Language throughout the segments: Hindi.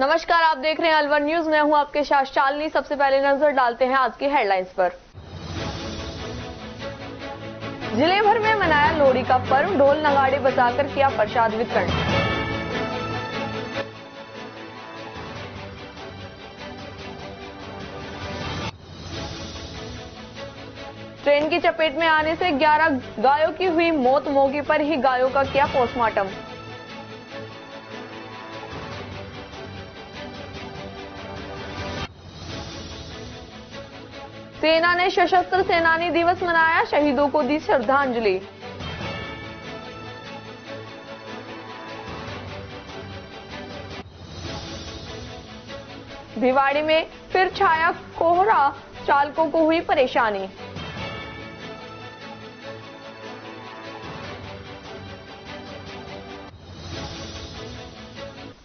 नमस्कार, आप देख रहे हैं अलवर न्यूज। मैं हूं आपके साथ शालिनी। सबसे पहले नजर डालते हैं आज की हेडलाइंस पर। जिले भर में मनाया लोहड़ी का पर्व, ढोल नगाड़े बजाकर किया प्रसाद वितरण। ट्रेन की चपेट में आने से 11 गायों की हुई मौत, मौके पर ही गायों का किया पोस्टमार्टम। सेना ने सशस्त्र सेनानी दिवस मनाया, शहीदों को दी श्रद्धांजलि। भिवाड़ी में फिर छाया कोहरा, चालकों को हुई परेशानी।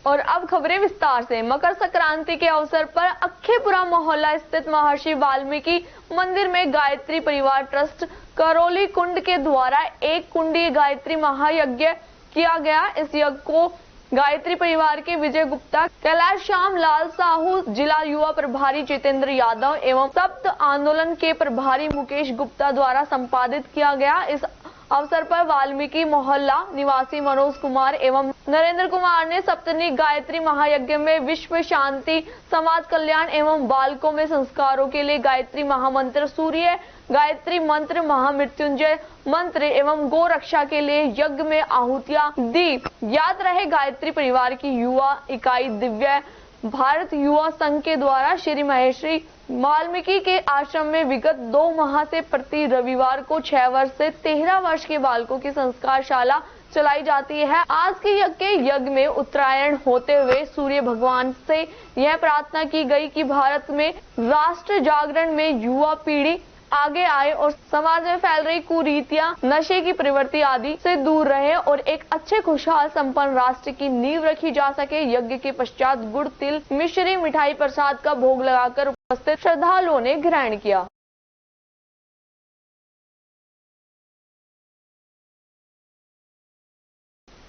और अब खबरें विस्तार से। मकर संक्रांति के अवसर पर अक्खेपुरा मोहल्ला स्थित महर्षि वाल्मीकि मंदिर में गायत्री परिवार ट्रस्ट करौली कुंड के द्वारा एक कुंडी गायत्री महायज्ञ किया गया। इस यज्ञ को गायत्री परिवार के विजय गुप्ता, कैलाश श्याम लाल साहू, जिला युवा प्रभारी जितेंद्र यादव एवं सप्त आंदोलन के प्रभारी मुकेश गुप्ता द्वारा संपादित किया गया। इस अवसर पर वाल्मीकि मोहल्ला निवासी मनोज कुमार एवं नरेंद्र कुमार ने सप्तनी गायत्री महायज्ञ में विश्व शांति, समाज कल्याण एवं बालकों में संस्कारों के लिए गायत्री महामंत्र, सूर्य गायत्री मंत्र, महामृत्युंजय मंत्र एवं गो रक्षा के लिए यज्ञ में आहुतियां दी। याद रहे, गायत्री परिवार की युवा इकाई दिव्य भारत युवा संघ के द्वारा श्री महर्षि वाल्मीकि के आश्रम में विगत 2 माह से प्रति रविवार को 6 वर्ष से 13 वर्ष के बालकों की संस्कार शाला चलाई जाती है। आज के यज्ञ में उत्तरायण होते हुए सूर्य भगवान से यह प्रार्थना की गई कि भारत में राष्ट्र जागरण में युवा पीढ़ी आगे आए और समाज में फैल रही कुरीतियां, नशे की प्रवृत्ति आदि से दूर रहे और एक अच्छे खुशहाल संपन्न राष्ट्र की नींव रखी जा सके। यज्ञ के पश्चात गुड़, तिल, मिश्री, मिठाई प्रसाद का भोग लगाकर उपस्थित श्रद्धालुओं ने ग्रहण किया।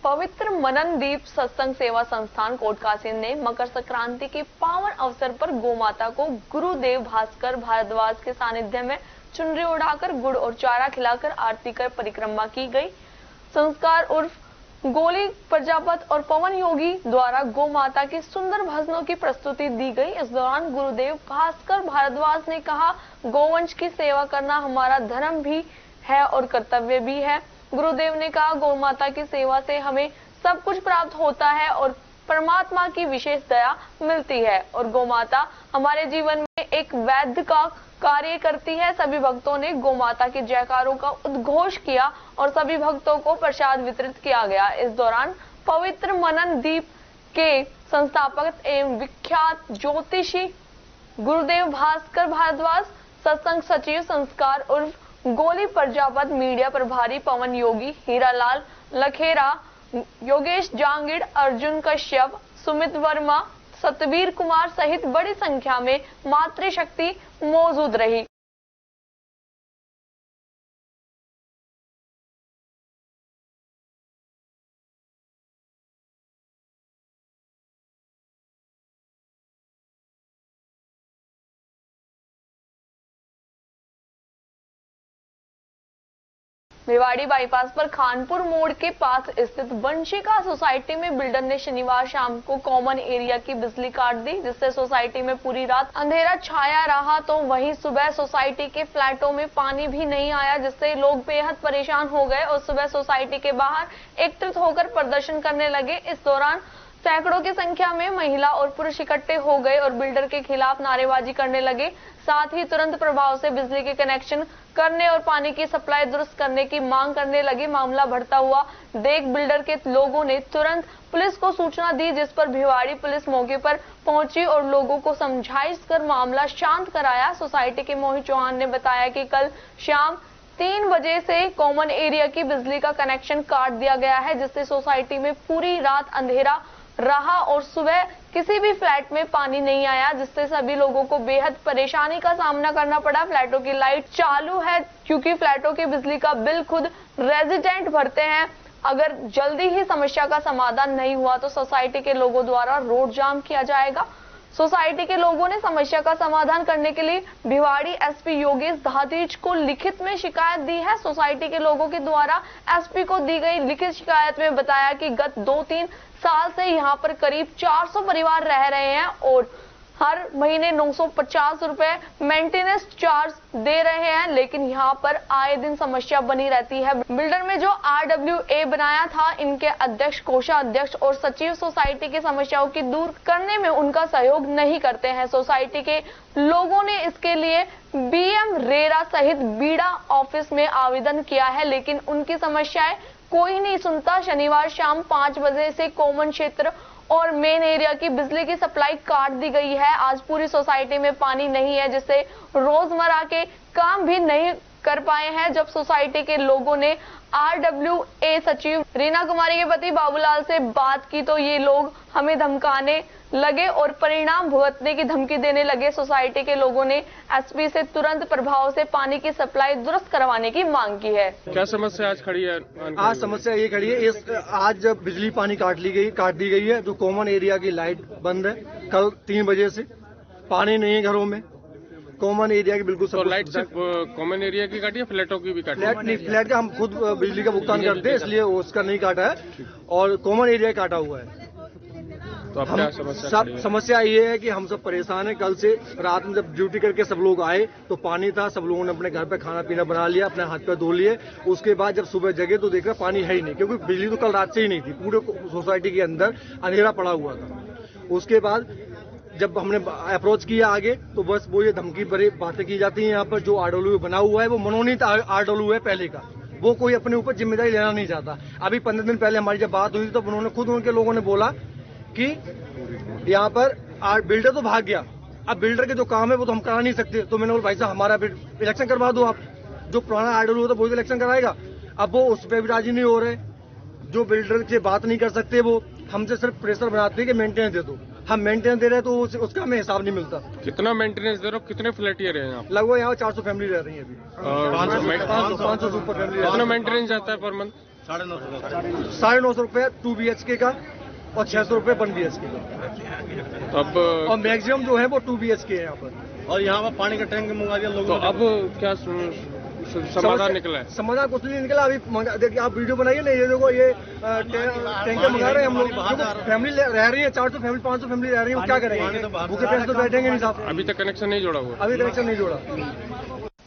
पवित्र मननदीप सत्संग सेवा संस्थान कोटकासिन ने मकर संक्रांति के पावन अवसर पर गोमाता को गुरुदेव भास्कर भारद्वाज के सानिध्य में चुनरी उड़ाकर गुड़ और चारा खिलाकर आरती कर परिक्रमा की गई। संस्कार उर्फ गोली प्रजापत और पवन योगी द्वारा गौ माता की सुंदर भजनों की प्रस्तुति दी गई। इस दौरान गुरुदेव भास्कर भारद्वाज ने कहा, गौवंश की सेवा करना हमारा धर्म भी है और कर्तव्य भी है। गुरुदेव ने कहा, गौ माता की सेवा से हमें सब कुछ प्राप्त होता है और परमात्मा की विशेष दया मिलती है और गौ माता हमारे जीवन में एक वैद्य का कार्य करती है। सभी भक्तों ने गौ माता के जयकारों का उद्घोष किया और सभी भक्तों को प्रसाद वितरित किया गया। इस दौरान पवित्र मनन दीप के संस्थापक एवं विख्यात ज्योतिषी गुरुदेव भास्कर भारद्वाज, सत्संग सचिव संस्कार उर्फ गोली प्रजापत, मीडिया प्रभारी पवन योगी, हीरालाल लखेरा, योगेश जांगिड़, अर्जुन कश्यप, सुमित वर्मा, सतवीर कुमार सहित बड़ी संख्या में मातृशक्ति मौजूद रही। भिवाड़ी बाईपास पर खानपुर मोड़ के पास स्थित वंशिका सोसाइटी में बिल्डर ने शनिवार शाम को कॉमन एरिया की बिजली काट दी, जिससे सोसाइटी में पूरी रात अंधेरा छाया रहा। तो वहीं सुबह सोसाइटी के फ्लैटों में पानी भी नहीं आया, जिससे लोग बेहद परेशान हो गए और सुबह सोसाइटी के बाहर एकत्रित होकर प्रदर्शन करने लगे। इस दौरान सैकड़ों की संख्या में महिला और पुरुष इकट्ठे हो गए और बिल्डर के खिलाफ नारेबाजी करने लगे। साथ ही तुरंत प्रभाव से बिजली के कनेक्शन करने और पानी की सप्लाई दुरुस्त करने की मांग करने लगे। मामला बढ़ता हुआ देख बिल्डर के लोगों ने तुरंत पुलिस को सूचना दी, जिस पर भिवाड़ी पुलिस मौके पर पहुंची और लोगों को समझाइश कर मामला शांत कराया। सोसाइटी के मोहित चौहान ने बताया कि कल शाम 3 बजे से कॉमन एरिया की बिजली का कनेक्शन काट दिया गया है, जिससे सोसाइटी में पूरी रात अंधेरा रहा और सुबह किसी भी फ्लैट में पानी नहीं आया, जिससे सभी लोगों को बेहद परेशानी का सामना करना पड़ा। फ्लैटों की लाइट चालू है क्योंकि फ्लैटों की बिजली का बिल खुद रेजिडेंट भरते हैं। अगर जल्दी ही समस्या का समाधान नहीं हुआ तो सोसाइटी के लोगों द्वारा रोड जाम किया जाएगा। सोसाइटी के लोगों ने समस्या का समाधान करने के लिए भिवाड़ी एसपी योगेश दाधीच को लिखित में शिकायत दी है। सोसाइटी के लोगों के द्वारा एसपी को दी गई लिखित शिकायत में बताया कि गत 2-3 साल से यहां पर करीब 400 परिवार रह रहे हैं और हर महीने 950 रुपए मेंटेनेंस चार्ज दे रहे हैं, लेकिन यहां पर आए दिन समस्या बनी रहती है। बिल्डर में जो RWA बनाया था, इनके अध्यक्ष, कोषाध्यक्ष और सचिव सोसाइटी की समस्याओं की दूर करने में उनका सहयोग नहीं करते हैं। सोसाइटी के लोगों ने इसके लिए BM रेरा सहित बीड़ा ऑफिस में आवेदन किया है, लेकिन उनकी समस्याएं कोई नहीं सुनता। शनिवार शाम 5 बजे से कॉमन क्षेत्र और मेन एरिया की बिजली की सप्लाई काट दी गई है। आज पूरी सोसाइटी में पानी नहीं है, जिससे रोजमर्रा के काम भी नहीं कर पाए हैं। जब सोसाइटी के लोगों ने RWA सचिव रीना कुमारी के पति बाबूलाल से बात की तो ये लोग हमें धमकाने लगे और परिणाम भुगतने की धमकी देने लगे। सोसाइटी के लोगों ने एसपी से तुरंत प्रभाव से पानी की सप्लाई दुरुस्त करवाने की मांग की है। क्या समस्या आज खड़ी है? आज समस्या ये खड़ी है, आज जब बिजली पानी काट दी गई है तो कॉमन एरिया की लाइट बंद है। कल 3 बजे से पानी नहीं है घरों में, कॉमन एरिया की बिल्कुल। तो लाइट सिर्फ कॉमन एरिया की काटी है, फ्लैटों की भी काटी? फ्लैट नहीं, फ्लैट का हम खुद बिजली का भुगतान करते हैं, इसलिए उसका नहीं काटा है और कॉमन एरिया काटा हुआ है। तो अब क्या समस्या ये है कि हम सब परेशान हैं। कल से रात में जब ड्यूटी करके सब लोग आए तो पानी था, सब लोगों ने अपने घर पे खाना पीना बना लिया, अपने हाथ पे धो लिए। उसके बाद जब सुबह जगे तो देखा पानी है ही नहीं, क्योंकि बिजली तो कल रात से ही नहीं थी। पूरे सोसाइटी के अंदर अंधेरा पड़ा हुआ था। उसके बाद जब हमने अप्रोच किया आगे तो बस वो ये धमकी भरी बातें की जाती हैं। यहाँ पर जो RWA बना हुआ है वो मनोनीत RWA है पहले का, वो कोई अपने ऊपर जिम्मेदारी लेना नहीं चाहता। अभी 15 दिन पहले हमारी जब बात हुई तो उन्होंने खुद, उनके लोगों ने बोला कि यहाँ पर बिल्डर तो भाग गया, अब बिल्डर के जो काम है वो तो हम करा नहीं सकते। तो मैंने बोला भाई साहब हमारा इलेक्शन करवा दो, आप जो पुराना RWA था वो इलेक्शन कराएगा। अब वो उस पर भी राजी नहीं हो रहे। जो बिल्डर से बात नहीं कर सकते वो हमसे सिर्फ प्रेशर बनाते हैं कि मेंटेनेंस दे दो। हम मेंटेनेंस दे रहे हैं तो उसका हमें हिसाब नहीं मिलता। कितना मेंटेनेंस दे रहे हो? कितने फ्लैटियर हैं यहाँ? लगभग यहाँ 400 फैमिली रह रही है अभी। 500 सुपर फैमिली। कितना मेंटेनेंस जाता है पर मंथ? 950 रुपए 2 BHK का और 600 रुपए 1 BHK का। अब और मैक्सिमम जो है वो 2 BHK है यहाँ पर। और यहाँ पर पानी का टैंक मंगा दिया लोगों ने। तो अब क्या समाधान निकला है? समाधान कुछ नहीं निकला। अभी देखिए आप वीडियो बनाइए ना, ये देखो ये टैंकर मंगा रहे हैं हम लोग। फैमिली रह रही है 400 फैमिली 500 फैमिली रह रही है, वो क्या करेंगे? भूखे प्यासे तो बैठेंगे नहीं साहब। अभी तक कनेक्शन नहीं जोड़ा हुआ? अभी कनेक्शन नहीं जोड़ा।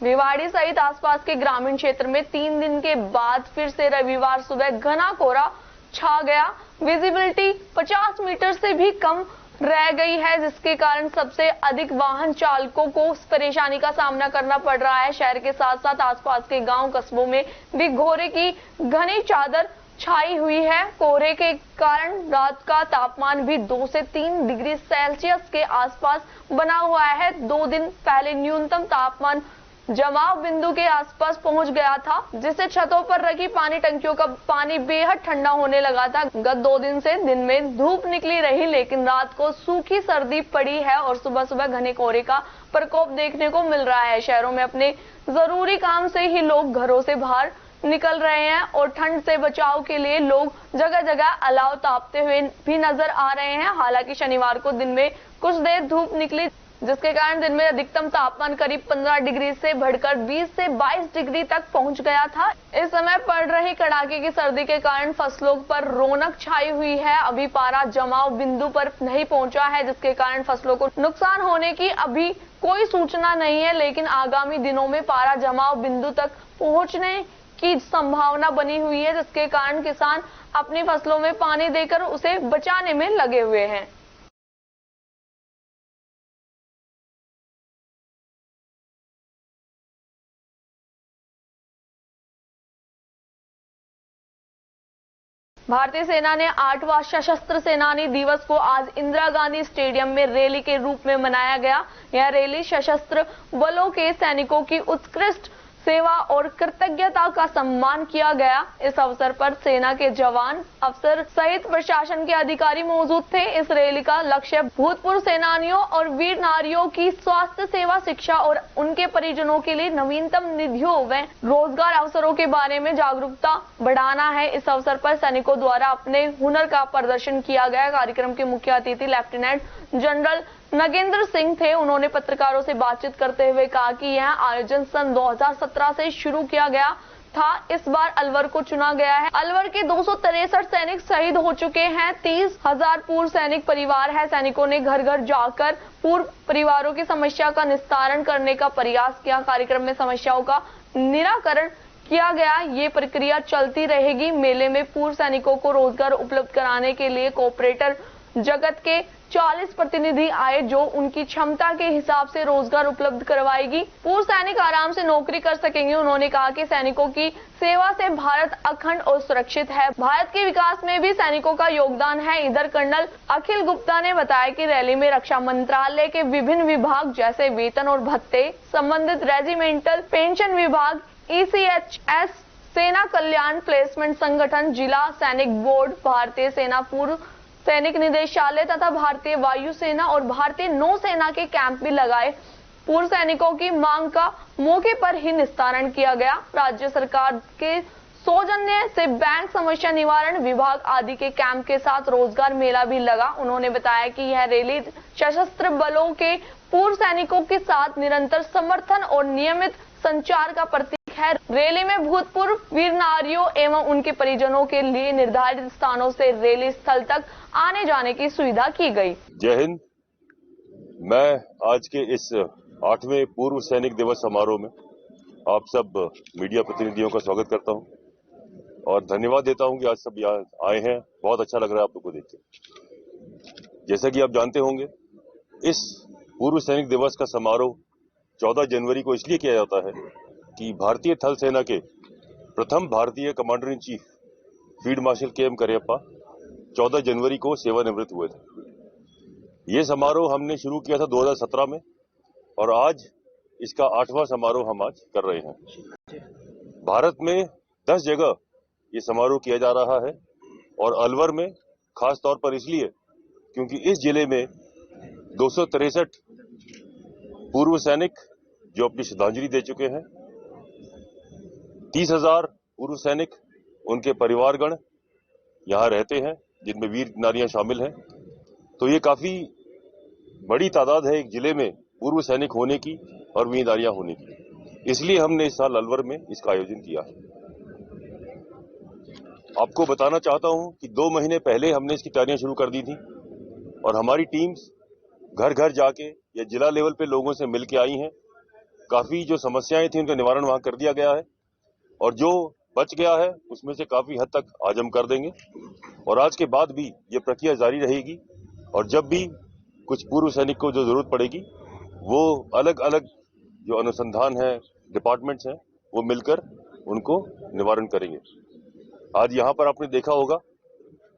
भिवाड़ी सहित आसपास के ग्रामीण क्षेत्र में 3 दिन के बाद फिर से रविवार सुबह घना कोहरा छा गया। विजिबिलिटी 50 मीटर से भी कम रह गई है, जिसके कारण सबसे अधिक वाहन चालकों को परेशानी का सामना करना पड़ रहा है। शहर के साथ साथ आसपास के गांव कस्बों में भी कोहरे की घनी चादर छाई हुई है। कोहरे के कारण रात का तापमान भी 2 से 3 डिग्री सेल्सियस के आसपास बना हुआ है। 2 दिन पहले न्यूनतम तापमान जमाव बिंदु के आसपास पहुंच गया था, जिससे छतों पर रखी पानी टंकियों का पानी बेहद ठंडा होने लगा था। गत 2 दिन से दिन में धूप निकली रही, लेकिन रात को सूखी सर्दी पड़ी है और सुबह सुबह घने कोहरे का प्रकोप देखने को मिल रहा है। शहरों में अपने जरूरी काम से ही लोग घरों से बाहर निकल रहे हैं और ठंड से बचाव के लिए लोग जगह जगह अलाव तापते हुए भी नजर आ रहे हैं। हालांकि शनिवार को दिन में कुछ देर धूप निकली, जिसके कारण दिन में अधिकतम तापमान करीब 15 डिग्री से बढ़कर 20 से 22 डिग्री तक पहुंच गया था। इस समय पड़ रही कड़ाके की सर्दी के कारण फसलों पर रौनक छाई हुई है। अभी पारा जमाव बिंदु पर नहीं पहुंचा है, जिसके कारण फसलों को नुकसान होने की अभी कोई सूचना नहीं है, लेकिन आगामी दिनों में पारा जमाव बिंदु तक पहुंचने की संभावना बनी हुई है, जिसके कारण किसान अपनी फसलों में पानी देकर उसे बचाने में लगे हुए हैं। भारतीय सेना ने 8वां सशस्त्र सेनानी दिवस को आज इंदिरा गांधी स्टेडियम में रैली के रूप में मनाया गया। यह रैली सशस्त्र बलों के सैनिकों की उत्कृष्ट सेवा और कृतज्ञता का सम्मान किया गया। इस अवसर पर सेना के जवान, अफसर सहित प्रशासन के अधिकारी मौजूद थे। इस रैली का लक्ष्य भूतपूर्व सेनानियों और वीर नारियों की स्वास्थ्य सेवा, शिक्षा और उनके परिजनों के लिए नवीनतम निधियों व रोजगार अवसरों के बारे में जागरूकता बढ़ाना है। इस अवसर पर सैनिकों द्वारा अपने हुनर का प्रदर्शन किया गया। कार्यक्रम के मुख्य अतिथि लेफ्टिनेंट जनरल नगेंद्र सिंह थे। उन्होंने पत्रकारों से बातचीत करते हुए कहा कि यह आयोजन सन 2017 से शुरू किया गया था। इस बार अलवर को चुना गया है। अलवर के 263 सैनिक शहीद हो चुके हैं। 30,000 पूर्व सैनिक परिवार है। सैनिकों ने घर घर जाकर पूर्व परिवारों की समस्या का निस्तारण करने का प्रयास किया। कार्यक्रम में समस्याओं का निराकरण किया गया। ये प्रक्रिया चलती रहेगी। मेले में पूर्व सैनिकों को रोजगार उपलब्ध कराने के लिए कॉर्पोरेटर जगत के 40 प्रतिनिधि आए, जो उनकी क्षमता के हिसाब से रोजगार उपलब्ध करवाएगी। पूर्व सैनिक आराम से नौकरी कर सकेंगे। उन्होंने कहा कि सैनिकों की सेवा से भारत अखंड और सुरक्षित है। भारत के विकास में भी सैनिकों का योगदान है। इधर कर्नल अखिल गुप्ता ने बताया कि रैली में रक्षा मंत्रालय के विभिन्न विभाग जैसे वेतन और भत्ते, संबंधित रेजिमेंटल पेंशन विभाग, ECHS, सेना कल्याण प्लेसमेंट संगठन, जिला सैनिक बोर्ड, भारतीय सेना पूर्व सैनिक निदेशालय तथा भारतीय वायुसेना और भारतीय नौसेना के कैंप भी लगाए। पूर्व सैनिकों की मांग का मौके पर ही निस्तारण किया गया। राज्य सरकार के सौजन्य से बैंक समस्या निवारण विभाग आदि के कैंप के साथ रोजगार मेला भी लगा। उन्होंने बताया कि यह रैली सशस्त्र बलों के पूर्व सैनिकों के साथ निरंतर समर्थन और नियमित संचार का प्रतीक है। रैली में भूतपूर्व वीर नारियों एवं उनके परिजनों के लिए निर्धारित स्थानों से रैली स्थल तक आने जाने की सुविधा की गई। जय हिंद। मैं आज के इस 8वें पूर्व सैनिक दिवस समारोह में आप सब मीडिया प्रतिनिधियों का स्वागत करता हूं और धन्यवाद देता हूं कि आज सब यहाँ आए हैं। बहुत अच्छा लग रहा है आप लोग को देख के। जैसा कि आप जानते होंगे, इस पूर्व सैनिक दिवस का समारोह 14 जनवरी को इसलिए किया जाता है कि भारतीय थल सेना के प्रथम भारतीय commander in chief field marshal KM Cariappa 14 जनवरी को सेवानिवृत्त हुए थे। ये समारोह हमने शुरू किया था 2017 में और आज इसका 8वां समारोह हम आज कर रहे हैं। भारत में 10 जगह ये समारोह किया जा रहा है और अलवर में खास तौर पर इसलिए क्योंकि इस जिले में 263 पूर्व सैनिक जो अपनी श्रद्धांजलि दे चुके हैं, 30,000 पूर्व सैनिक, उनके परिवारगण यहाँ रहते हैं, जिनमें वीर नारियां शामिल हैं। तो ये काफी बड़ी तादाद है एक जिले में पूर्व सैनिक होने की और वीर नारियां होने की। इसलिए हमने इस साल अलवर में इसका आयोजन किया है। आपको बताना चाहता हूं कि 2 महीने पहले हमने इसकी तैयारियां शुरू कर दी थी और हमारी टीम्स घर घर जाके या जिला लेवल पे लोगों से मिल के आई हैं। काफी जो समस्याएं थी उनका निवारण वहां कर दिया गया है और जो बच गया है उसमें से काफी हद तक आज हम कर देंगे और आज के बाद भी ये प्रक्रिया जारी रहेगी और जब भी कुछ पूर्व सैनिक को जो जरूरत पड़ेगी वो अलग अलग जो अनुसंधान है, डिपार्टमेंट्स हैं, वो मिलकर उनको निवारण करेंगे। आज यहाँ पर आपने देखा होगा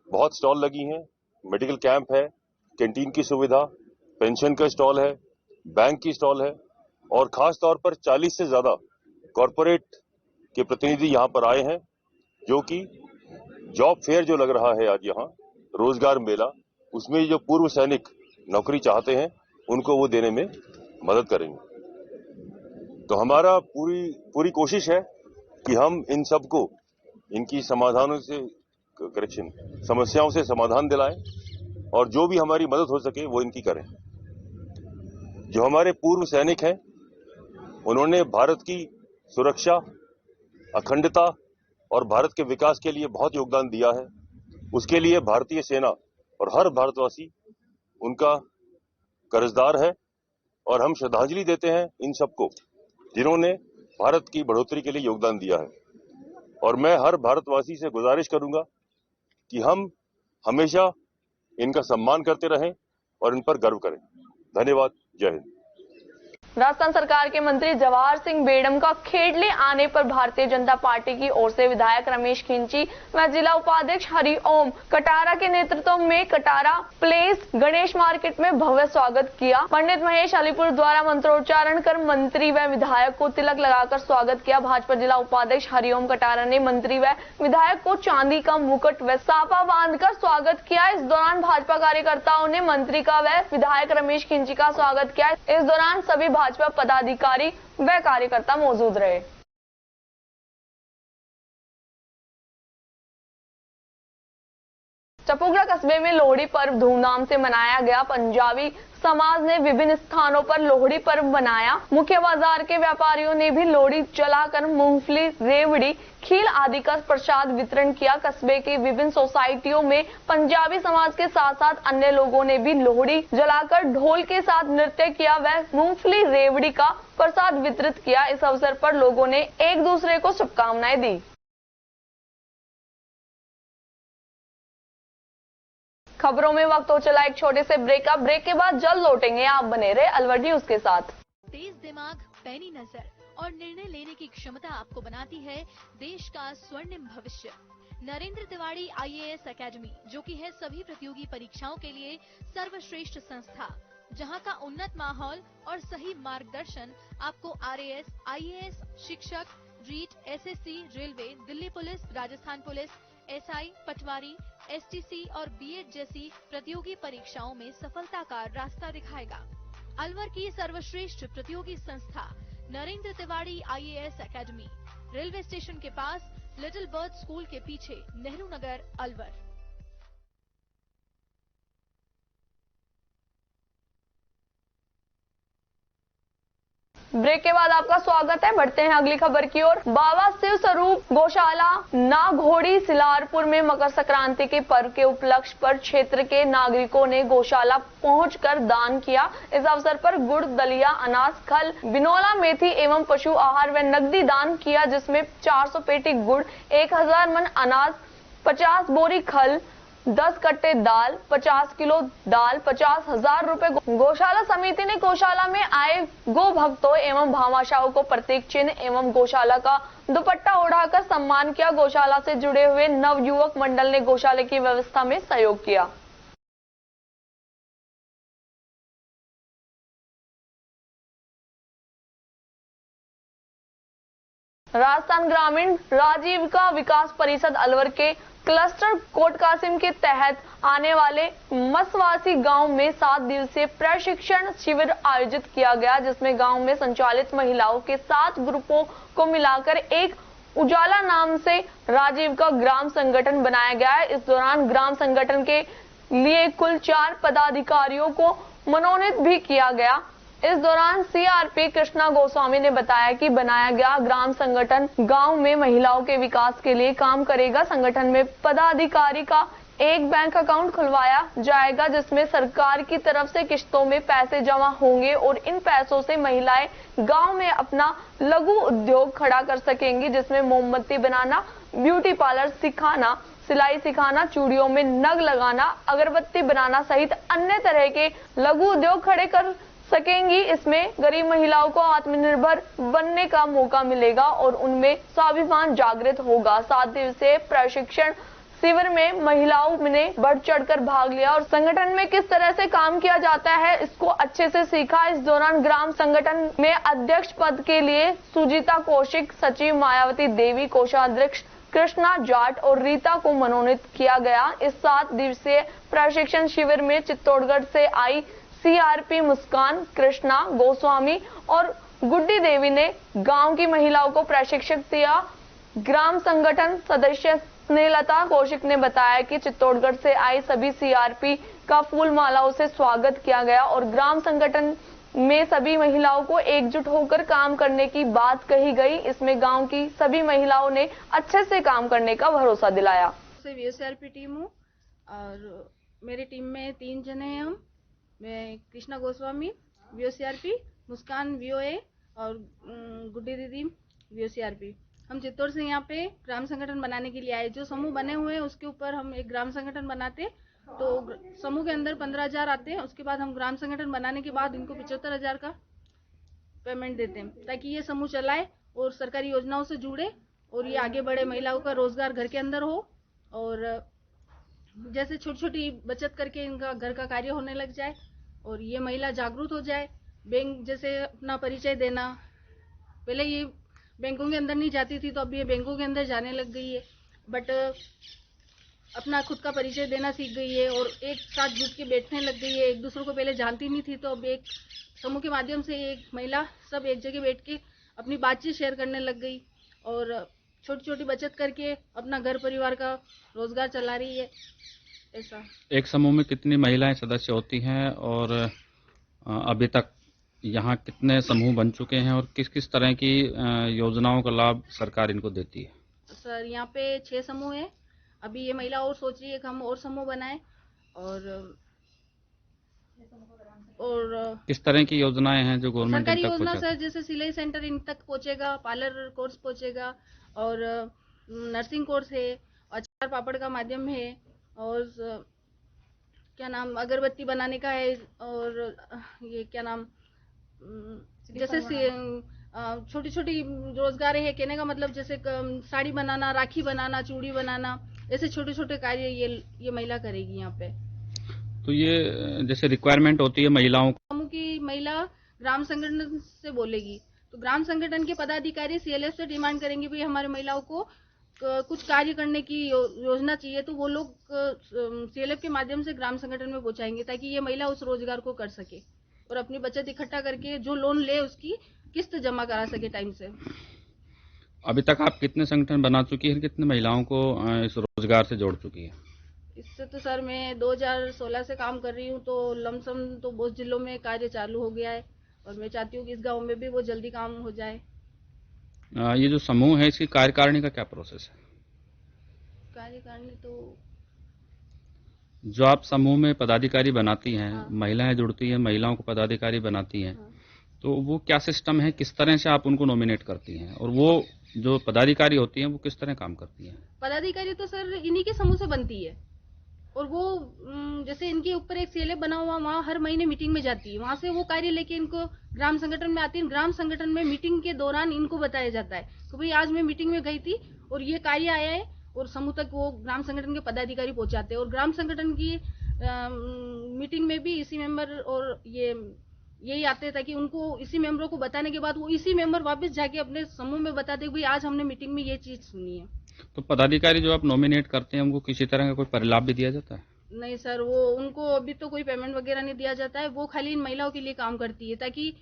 बहुत स्टॉल लगी हैं, मेडिकल कैंप है, कैंटीन की सुविधा, पेंशन का स्टॉल है, बैंक की स्टॉल है और खास तौर पर 40 से ज्यादा कॉरपोरेट के प्रतिनिधि यहाँ पर आए हैं, जो कि जॉब फेयर जो लग रहा है आज यहाँ, रोजगार मेला, उसमें जो पूर्व सैनिक नौकरी चाहते हैं उनको वो देने में मदद करेंगे। तो हमारा पूरी कोशिश है कि हम इन सबको इनकी समाधानों से समस्याओं से समाधान दिलाएं और जो भी हमारी मदद हो सके वो इनकी करें। जो हमारे पूर्व सैनिक हैं उन्होंने भारत की सुरक्षा, अखंडता और भारत के विकास के लिए बहुत योगदान दिया है। उसके लिए भारतीय सेना और हर भारतवासी उनका कर्जदार है और हम श्रद्धांजलि देते हैं इन सबको जिन्होंने भारत की बढ़ोतरी के लिए योगदान दिया है। और मैं हर भारतवासी से गुजारिश करूंगा कि हम हमेशा इनका सम्मान करते रहें और इन पर गर्व करें। धन्यवाद। जय हिंद। राजस्थान सरकार के मंत्री जवाहर सिंह बेडम का खेडले आने पर भारतीय जनता पार्टी की ओर से विधायक रमेश खिंची व जिला उपाध्यक्ष हरिओम कटारा के नेतृत्व में कटारा प्लेस गणेश मार्केट में भव्य स्वागत किया। पंडित महेश अलीपुर द्वारा मंत्रोच्चारण कर मंत्री व विधायक को तिलक लगाकर स्वागत किया। भाजपा जिला उपाध्यक्ष हरिओम कटारा ने मंत्री व विधायक को चांदी का मुकुट व साफा बांधकर स्वागत किया। इस दौरान भाजपा कार्यकर्ताओं ने मंत्री का व विधायक रमेश खिंची का स्वागत किया। इस दौरान सभी भाजपा पदाधिकारी व कार्यकर्ता मौजूद रहे। टपुगड़ा कस्बे में लोहड़ी पर्व धूमधाम से मनाया गया। पंजाबी समाज ने विभिन्न स्थानों पर लोहड़ी पर्व मनाया। मुख्य बाजार के व्यापारियों ने भी लोहड़ी जलाकर मूंगफली, रेवड़ी, खील आदि का प्रसाद वितरण किया। कस्बे के विभिन्न सोसाइटियों में पंजाबी समाज के साथ साथ अन्य लोगों ने भी लोहड़ी जलाकर ढोल के साथ नृत्य किया व मूंगफली, रेवड़ी का प्रसाद वितरित किया। इस अवसर पर लोगों ने एक दूसरे को शुभकामनाएं दी। खबरों में वक्त हो चला एक छोटे से ब्रेक का। ब्रेक के बाद जल्द लौटेंगे। आप बने रहे अलवर न्यूज के साथ। तेज दिमाग, पैनी नजर और निर्णय लेने की क्षमता आपको बनाती है देश का स्वर्णिम भविष्य। नरेंद्र तिवारी IAS एकेडमी, जो कि है सभी प्रतियोगी परीक्षाओं के लिए सर्वश्रेष्ठ संस्था, जहां का उन्नत माहौल और सही मार्गदर्शन आपको RAS, IAS, शिक्षक, REET, SSC, railway, Delhi police, Rajasthan police, SI, patwari, STC और B.Ed जैसी प्रतियोगी परीक्षाओं में सफलता का रास्ता दिखाएगा। अलवर की सर्वश्रेष्ठ प्रतियोगी संस्था Narendra Tiwari IAS academy, railway station के पास, लिटिल बर्ड स्कूल के पीछे, नेहरू नगर, अलवर। ब्रेक के बाद आपका स्वागत है। बढ़ते हैं अगली खबर की ओर। बाबा शिव स्वरूप गौशाला नाघोड़ी सिलारपुर में मकर संक्रांति के पर्व के उपलक्ष्य पर क्षेत्र के नागरिकों ने गौशाला पहुंचकर दान किया। इस अवसर पर गुड़, दलिया, अनाज, खल, बिनौला, मेथी एवं पशु आहार व नकदी दान किया, जिसमें 400 पेटी गुड़, 1000 मन अनाज, 50 बोरी खल, 10 कट्टे दाल, 50 किलो दाल, 50,000 रुपए। गौशाला समिति ने गौशाला में आए गो भक्तों एवं भामाशाहों को प्रतीक चिन्ह एवं गौशाला का दुपट्टा ओढ़ाकर सम्मान किया। गौशाला से जुड़े हुए नवयुवक मंडल ने गौशाला की व्यवस्था में सहयोग किया। राजस्थान ग्रामीण राजीविका विकास परिषद अलवर के क्लस्टर कोट कासिम के तहत आने वाले मसवासी गांव में 7 दिवसीय प्रशिक्षण शिविर आयोजित किया गया, जिसमें गांव में संचालित महिलाओं के 7 ग्रुपों को मिलाकर एक उजाला नाम से राजीविका ग्राम संगठन बनाया गया है। इस दौरान ग्राम संगठन के लिए कुल 4 पदाधिकारियों को मनोनीत भी किया गया। इस दौरान CRP कृष्णा गोस्वामी ने बताया कि बनाया गया ग्राम संगठन गांव में महिलाओं के विकास के लिए काम करेगा। संगठन में पदाधिकारी का एक बैंक अकाउंट खुलवाया जाएगा, जिसमें सरकार की तरफ से किस्तों में पैसे जमा होंगे और इन पैसों से महिलाएं गांव में अपना लघु उद्योग खड़ा कर सकेंगी, जिसमें मोमबत्ती बनाना, ब्यूटी पार्लर सिखाना, सिलाई सिखाना, चूड़ियों में नग लगाना, अगरबत्ती बनाना सहित अन्य तरह के लघु उद्योग खड़े कर सकेंगी। इसमें गरीब महिलाओं को आत्मनिर्भर बनने का मौका मिलेगा और उनमें स्वाभिमान जागृत होगा। 7 दिवसीय प्रशिक्षण शिविर में महिलाओं ने बढ़ चढ़कर भाग लिया और संगठन में किस तरह से काम किया जाता है इसको अच्छे से सीखा। इस दौरान ग्राम संगठन में अध्यक्ष पद के लिए सुजीता कौशिक, सचिव मायावती देवी, कोषाध्यक्ष कृष्णा जाट और रीता को मनोनीत किया गया। इस 7 दिवसीय प्रशिक्षण शिविर में चित्तौड़गढ़ से आई CRP मुस्कान, कृष्णा गोस्वामी और गुड्डी देवी ने गांव की महिलाओं को प्रशिक्षित दिया। ग्राम संगठन सदस्य स्नेहलता कौशिक ने बताया कि चित्तौड़गढ़ से आई सभी CRP का फूल मालाओं से स्वागत किया गया और ग्राम संगठन में सभी महिलाओं को एकजुट होकर काम करने की बात कही गई। इसमें गांव की सभी महिलाओं ने अच्छे से काम करने का भरोसा दिलाया। CRP टीम हूँ और मेरी टीम में 3 जने हैं हम। मैं कृष्णा गोस्वामी CRP, मुस्कान VOA और गुड्डी दीदी CRP। हम चित्तौड़ से यहाँ पे ग्राम संगठन बनाने के लिए आए। जो समूह बने हुए हैं उसके ऊपर हम एक ग्राम संगठन बनाते, तो समूह के अंदर 15,000 आते हैं। उसके बाद हम ग्राम संगठन बनाने के बाद इनको 75,000 का पेमेंट देते हैं, ताकि ये समूह चलाए और सरकारी योजनाओं से जुड़े और ये आगे बढ़े, महिलाओं का रोजगार घर के अंदर हो और जैसे छोटी छोटी बचत करके इनका घर का कार्य होने लग जाए और ये महिला जागरूक हो जाए। बैंक जैसे अपना परिचय देना, पहले ये बैंकों के अंदर नहीं जाती थी, तो अब ये बैंकों के अंदर जाने लग गई है, बट अपना खुद का परिचय देना सीख गई है और एक साथ जुट के बैठने लग गई है। एक दूसरे को पहले जानती नहीं थी, तो अब एक समूह के माध्यम से एक महिला सब एक जगह बैठ के अपनी बातचीत शेयर करने लग गई और छोटी छोटी बचत करके अपना घर परिवार का रोजगार चला रही है। ऐसा एक समूह में कितनी महिलाएं सदस्य होती हैं और अभी तक यहाँ कितने समूह बन चुके हैं और किस किस तरह की योजनाओं का लाभ सरकार इनको देती है? सर यहाँ पे 6 समूह है। अभी ये महिला और सोच रही है कि हम और समूह बनाएं और किस तरह की योजनाएं हैं जो गवर्नमेंट सरकारी तक योजना पहुंचाती है? सर, जैसे सिलाई सेंटर इन तक पहुंचेगा, पार्लर कोर्स पहुंचेगा और नर्सिंग कोर्स है, अचार पापड़ का माध्यम है और क्या नाम अगरबत्ती बनाने का है और ये क्या नाम जैसे छोटी छोटी रोजगार है। कहने का मतलब जैसे साड़ी बनाना, राखी बनाना, चूड़ी बनाना, ऐसे छोटे छोटे कार्य ये महिला करेगी यहाँ पे। तो ये जैसे रिक्वायरमेंट होती है महिलाओं को, समूह की महिला ग्राम संगठन से बोलेगी तो ग्राम संगठन के पदाधिकारी सीएलएफ से डिमांड करेंगे भाई हमारे महिलाओं को कुछ कार्य करने की योजना चाहिए, तो वो लोग सीएलएफ के माध्यम से ग्राम संगठन में पहुंचाएंगे ताकि ये महिला उस रोजगार को कर सके और अपनी बचत इकट्ठा करके जो लोन ले उसकी किस्त जमा करा सके टाइम से। अभी तक आप कितने संगठन बना चुकी है, कितने महिलाओं को इस रोजगार से जोड़ चुकी है? इससे तो सर मैं 2016 से काम कर रही हूँ, तो लमसम तो बहुत जिलों में कार्य चालू हो गया है और मैं चाहती हूँ कि इस गांव में भी वो जल्दी काम हो जाए। ये जो समूह है इसकी कार्यकारिणी का क्या प्रोसेस है? कार्यकारिणी तो जो आप समूह में पदाधिकारी बनाती हैं, हाँ। महिलाएं जुड़ती हैं, महिलाओं को पदाधिकारी बनाती हैं, हाँ। तो वो क्या सिस्टम है, किस तरह से आप उनको नॉमिनेट करती हैं और वो जो पदाधिकारी होती हैं वो किस तरह काम करती हैं? पदाधिकारी तो सर इन्हीं के समूह से बनती है और वो जैसे इनके ऊपर एक सीएलएफ बना हुआ, वहाँ हर महीने मीटिंग में जाती है, वहाँ से वो कार्य लेके इनको ग्राम संगठन में आती है। ग्राम संगठन में मीटिंग के दौरान इनको बताया जाता है कि भाई आज मैं मीटिंग में गई थी और ये कार्य आया है और समूह तक वो ग्राम संगठन के पदाधिकारी पहुंचाते हैं और ग्राम संगठन की मीटिंग में भी इसी मेंबर और यही आते हैं ताकि उनको इसी मेंबरों को बताने के बाद वो इसी मेंबर वापस जाके अपने समूह में बताते भाई आज हमने मीटिंग में ये चीज सुनी है। तो पदाधिकारी जो आप नॉमिनेट करते हैं उनको किसी तरह का कोई परिलाभ भी दिया जाता है? नहीं सर, वो उनको अभी तो कोई पेमेंट वगैरह नहीं दिया जाता है, वो खाली इन महिलाओं के लिए काम करती है ताकि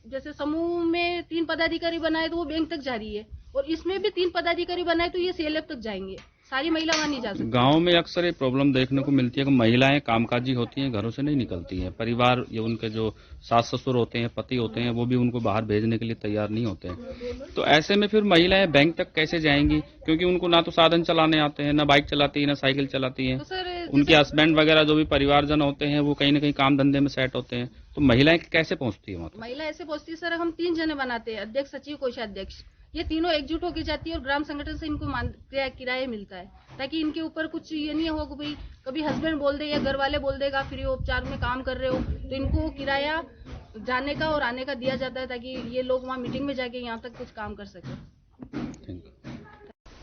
जैसे समूह में 3 पदाधिकारी बनाए तो वो बैंक तक जा रही है और इसमें भी 3 पदाधिकारी बनाए तो ये सीएलएफ तक जाएंगे, सारी महिला वहाँ नहीं जा सकती। गांव में अक्सर ये प्रॉब्लम देखने को मिलती है कि महिलाएं कामकाजी होती हैं, घरों से नहीं निकलती हैं, परिवार ये उनके जो सास ससुर होते हैं, पति होते हैं, वो भी उनको बाहर भेजने के लिए तैयार नहीं होते हैं। तो ऐसे में फिर महिलाएं बैंक तक कैसे जाएंगी, क्योंकि उनको ना तो साधन चलाने आते हैं, ना बाइक चलाती है, ना साइकिल चलाती है। तो सर उनके हस्बैंड वगैरह जो भी परिवारजन होते हैं वो कहीं ना कहीं काम धंधे में सेट होते हैं, तो महिलाएं कैसे पहुंचती है वहाँ? महिला ऐसे पहुंचती है सर, हम 3 जने बनाते हैं, अध्यक्ष, सचिव, कोषाध्यक्ष, ये तीनों एकजुट होकर जाती है और ग्राम संगठन से इनको किराया मिलता है ताकि इनके ऊपर कुछ ये नहीं हो कि भाई कभी हस्बैंड बोल दे या घर वाले बोल देगा फ्री उपचार में काम कर रहे हो, तो इनको किराया जाने का और आने का दिया जाता है ताकि ये लोग वहाँ मीटिंग में जाके यहाँ तक कुछ काम कर सके।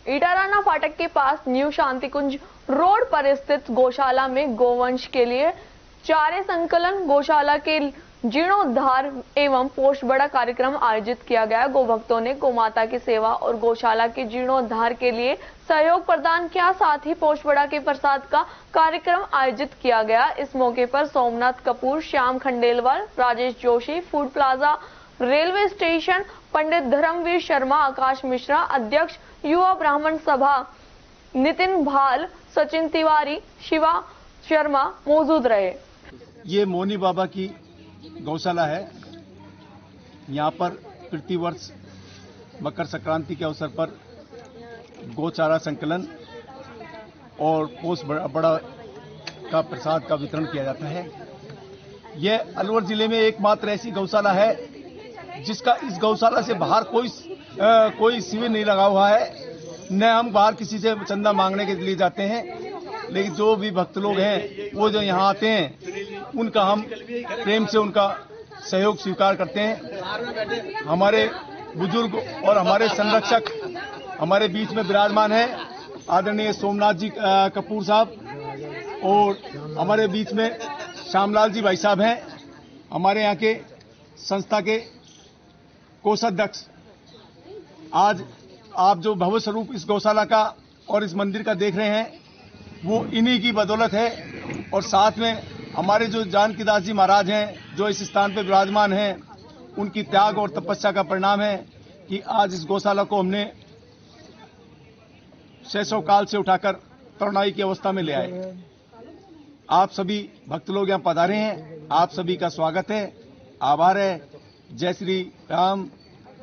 इटाराना फाटक के पास न्यू शांति कुंज रोड पर स्थित गौशाला में गोवंश के लिए चारे संकलन, गौशाला के जीर्णोद्धार एवं पोषबड़ा कार्यक्रम आयोजित किया गया। गोभक्तों ने गोमाता की सेवा और गौशाला के जीर्णोद्धार के लिए सहयोग प्रदान किया, साथ ही पोषबड़ा के प्रसाद का कार्यक्रम आयोजित किया गया। इस मौके पर Somnath Kapoor, Shyam Khandelwal, Rajesh Joshi, food plaza, railway station, Pandit Dharamvir Sharma, Akash Mishra, अध्यक्ष युवा ब्राह्मण सभा, नितिन भाल, सचिन तिवारी, शिवा शर्मा मौजूद रहे। ये मोनी बाबा की गौशाला है। यहाँ पर प्रतिवर्ष मकर संक्रांति के अवसर पर गौचारा संकलन और पोष बड़ा का प्रसाद का वितरण किया जाता है। यह अलवर जिले में एकमात्र ऐसी गौशाला है जिसका इस गौशाला से बाहर कोई शिविर नहीं लगा हुआ है। न हम बाहर किसी से चंदा मांगने के लिए जाते हैं, लेकिन जो भी भक्त लोग हैं वो जो यहाँ आते हैं उनका हम प्रेम से उनका सहयोग स्वीकार करते हैं। हमारे बुजुर्ग और हमारे संरक्षक हमारे बीच में विराजमान है, आदरणीय सोमनाथ जी कपूर साहब, और हमारे बीच में श्यामलाल जी भाई साहब हैं, हमारे यहाँ के संस्था के कोषाध्यक्ष। आज आप जो भव्य स्वरूप इस गौशाला का और इस मंदिर का देख रहे हैं, वो इन्हीं की बदौलत है। और साथ में हमारे जो जानकीदास जी महाराज हैं, जो इस स्थान पर विराजमान हैं, उनकी त्याग और तपस्या का परिणाम है कि आज इस गौशाला को हमने 600 काल से उठाकर तरुणाई की अवस्था में ले आए। आप सभी भक्त लोग यहाँ पधारे हैं, आप सभी का स्वागत है, आभार है। जय श्री राम,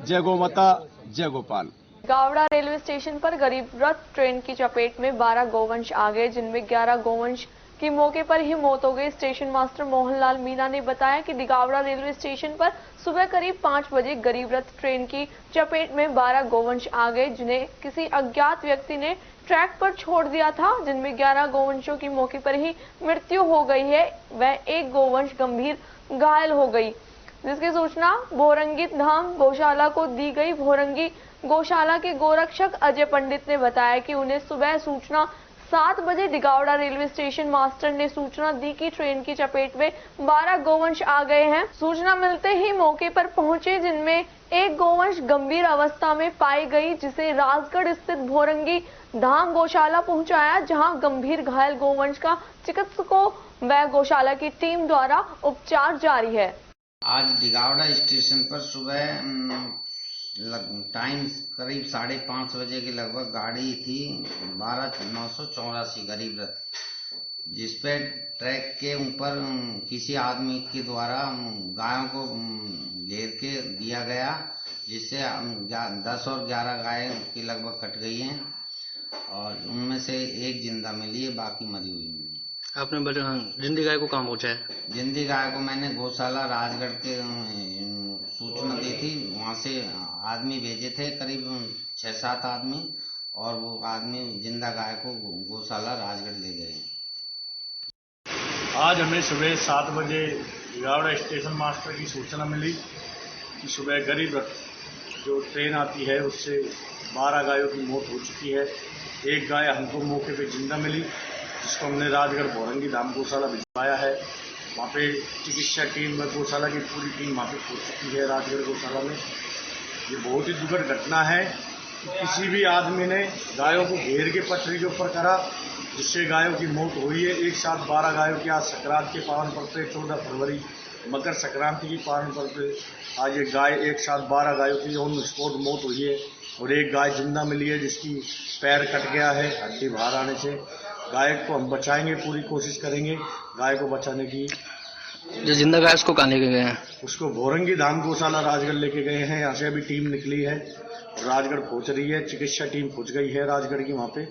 जय गौ माता, जय गोपाल। गावड़ा रेलवे स्टेशन पर गरीब रथ ट्रेन की चपेट में 12 गोवंश आ गए, जिनमें 11 गोवंश की मौके पर ही मौत हो गई। स्टेशन मास्टर मोहनलाल मीना ने बताया कि दिगावड़ा रेलवे स्टेशन पर सुबह करीब 5 बजे गरीब रथ ट्रेन की चपेट में 12 गोवंश आ गए, जिन्हें किसी अज्ञात व्यक्ति ने ट्रैक पर छोड़ दिया था, जिनमें 11 गोवंशों की मौके पर ही मृत्यु हो गई है। वह एक गोवंश गंभीर घायल हो गई, जिसकी सूचना भोरंगी धाम गौशाला को दी गई। भोरंगी गौशाला के गोरक्षक अजय पंडित ने बताया कि उन्हें सुबह सूचना 7 बजे दिगावड़ा रेलवे स्टेशन मास्टर ने सूचना दी कि ट्रेन की चपेट में 12 गोवंश आ गए हैं। सूचना मिलते ही मौके पर पहुंचे, जिनमें एक गोवंश गंभीर अवस्था में पाई गई, जिसे राजगढ़ स्थित भोरंगी धाम गौशाला पहुंचाया, जहां गंभीर घायल गोवंश का चिकित्सकों व गौशाला की टीम द्वारा उपचार जारी है। आज दिगावड़ा स्टेशन पर सुबह टाइम करीब 5:30 बजे के लगभग गाड़ी थी 12-984 गरीब रथ, जिसपे ट्रैक के ऊपर किसी आदमी के द्वारा गायों को घेर के दिया गया, जिससे 10 और 11 गायें की लगभग कट गई हैं और उनमें से एक जिंदा मिली है, बाकी मरी हुई मिली। आपने जिंदी गाय को कहाँ पहुँचा है? जिंदी गाय को मैंने गौशाला राजगढ़ के सूचना दी थी, वहाँ से आदमी भेजे थे करीब 6-7 आदमी, और वो आदमी जिंदा गाय को गौशाला राजगढ़ ले गए। आज हमें सुबह 7 बजे दिगावड़ा स्टेशन मास्टर की सूचना मिली कि सुबह गरीब रथ जो ट्रेन आती है उससे 12 गायों की मौत हो चुकी है। एक गाय हमको मौके पे जिंदा मिली, जिसको हमने राजगढ़ भोरंगी धाम गौशाला भिजवाया है। वहाँ पे चिकित्सा टीम व गौशाला की पूरी टीम वहाँ पे पहुँच चुकी है राजगढ़ गौशाला में। ये बहुत ही दुखद घटना है कि किसी भी आदमी ने गायों को घेर के पटरी के ऊपर करा, जिससे गायों की मौत हुई है। एक साथ 12 गायों की आज संक्रांत के पावन पर्व पे 14 फरवरी मकर संक्रांति की पावन पर्व पे आज एक गाय एक साथ 12 गायों की ऑन स्पॉट मौत हुई है, और एक गाय जिंदा मिली है जिसकी पैर कट गया है हड्डी बाहर आने से। गाय को हम बचाएंगे, पूरी कोशिश करेंगे गाय को बचाने की। जो जिंदा गाय उसको कहाँ लेके गए हैं? उसको भोरंगी धाम गौशाला राजगढ़ लेके गए हैं। यहाँ से अभी टीम निकली है, राजगढ़ पहुंच रही है, चिकित्सा टीम पहुंच गई है राजगढ़ की वहाँ पे।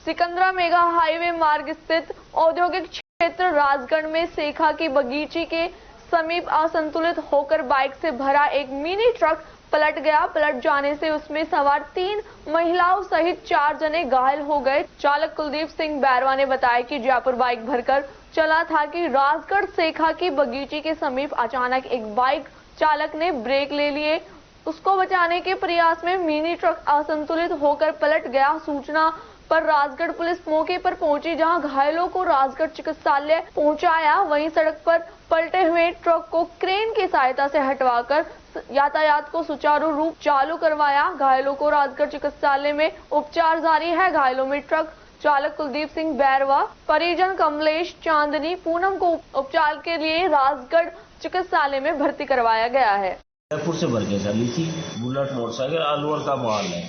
सिकंदरा मेगा हाईवे मार्ग स्थित औद्योगिक क्षेत्र राजगढ़ में सेखा की बगीची के समीप असंतुलित होकर बाइक से भरा एक मिनी ट्रक पलट गया। पलट जाने से उसमें सवार 3 महिलाओं सहित 4 जने घायल हो गए। चालक कुलदीप सिंह बैरवा ने बताया कि जयपुर बाइक भरकर चला था कि राजगढ़ सेखा की बगीची के समीप अचानक एक बाइक चालक ने ब्रेक ले लिए। उसको बचाने के प्रयास में मिनी ट्रक असंतुलित होकर पलट गया। सूचना पर राजगढ़ पुलिस मौके पर पहुंची, जहां घायलों को राजगढ़ चिकित्सालय पहुंचाया। वहीं सड़क पर पलटे हुए ट्रक को क्रेन की सहायता से हटवाकर यातायात को सुचारू रूप चालू करवाया। घायलों को राजगढ़ चिकित्सालय में उपचार जारी है। घायलों में ट्रक चालक कुलदीप सिंह बैरवा, परिजन कमलेश, चांदनी, पूनम को उपचार के लिए राजगढ़ चिकित्सालय में भर्ती करवाया गया है। जयपुर से भर के चली थी बुलेट मोटरसाइकिल, अलवर का माल है।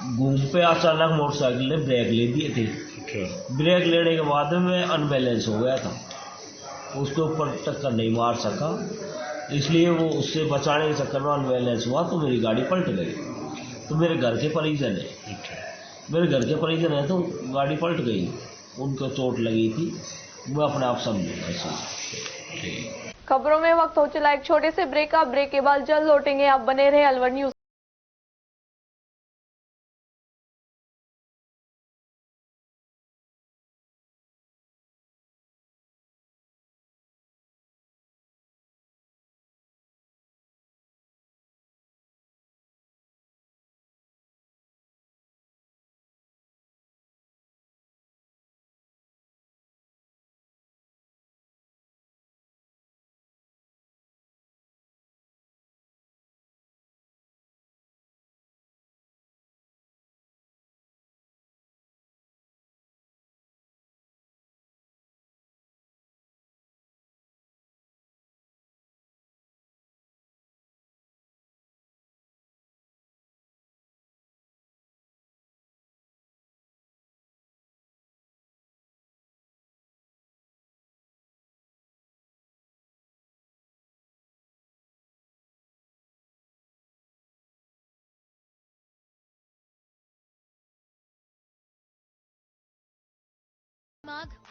घूम पे अचानक मोटरसाइकिल ने ब्रेक ले दिए थे। ब्रेक लेने के बाद में अनबैलेंस हो गया था, उसके ऊपर टक्कर नहीं मार सका, इसलिए वो उससे बचाने के चक्कर में अनबैलेंस हुआ तो मेरी गाड़ी पलट गई। तो मेरे घर के परिजन है तो गाड़ी पलट गई, उनको चोट लगी थी, मैं अपने आप समझूंगा। खबरों में वक्त हो चला एक छोटे से ब्रेक का। ब्रेक के बाद जल्द लौटेंगे, आप बने रहे अलवर न्यूज।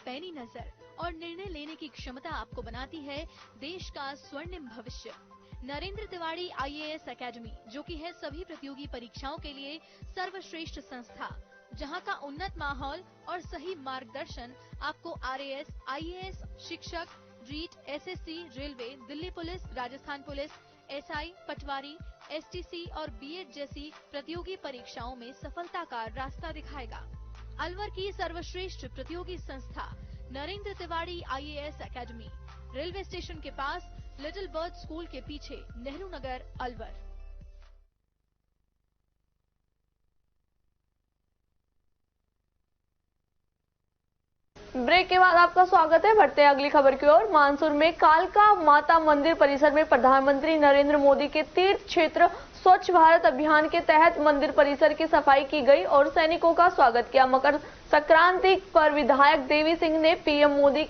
पैनी नजर और निर्णय लेने की क्षमता आपको बनाती है देश का स्वर्णिम भविष्य। नरेंद्र तिवारी IAS एकेडमी, जो कि है सभी प्रतियोगी परीक्षाओं के लिए सर्वश्रेष्ठ संस्था, जहां का उन्नत माहौल और सही मार्गदर्शन आपको RAS, IAS, शिक्षक, REET, SSC, railway, Delhi police, Rajasthan police, SI, patwari, STC और BEd जैसी प्रतियोगी परीक्षाओं में सफलता का रास्ता दिखाएगा। अलवर की सर्वश्रेष्ठ प्रतियोगी संस्था Narendra Tiwari IAS academy, railway station के पास, लिटिल बर्ड स्कूल के पीछे, नेहरू नगर, अलवर। ब्रेक के बाद आपका स्वागत है। बढ़ते हैं अगली खबर की ओर। मानसूर में कालका माता मंदिर परिसर में प्रधानमंत्री नरेंद्र मोदी के तीर्थ क्षेत्र स्वच्छ भारत अभियान के तहत मंदिर परिसर की सफाई की गई और सैनिकों का स्वागत किया। मकर संक्रांति पर विधायक देवी सिंह ने PM मोदी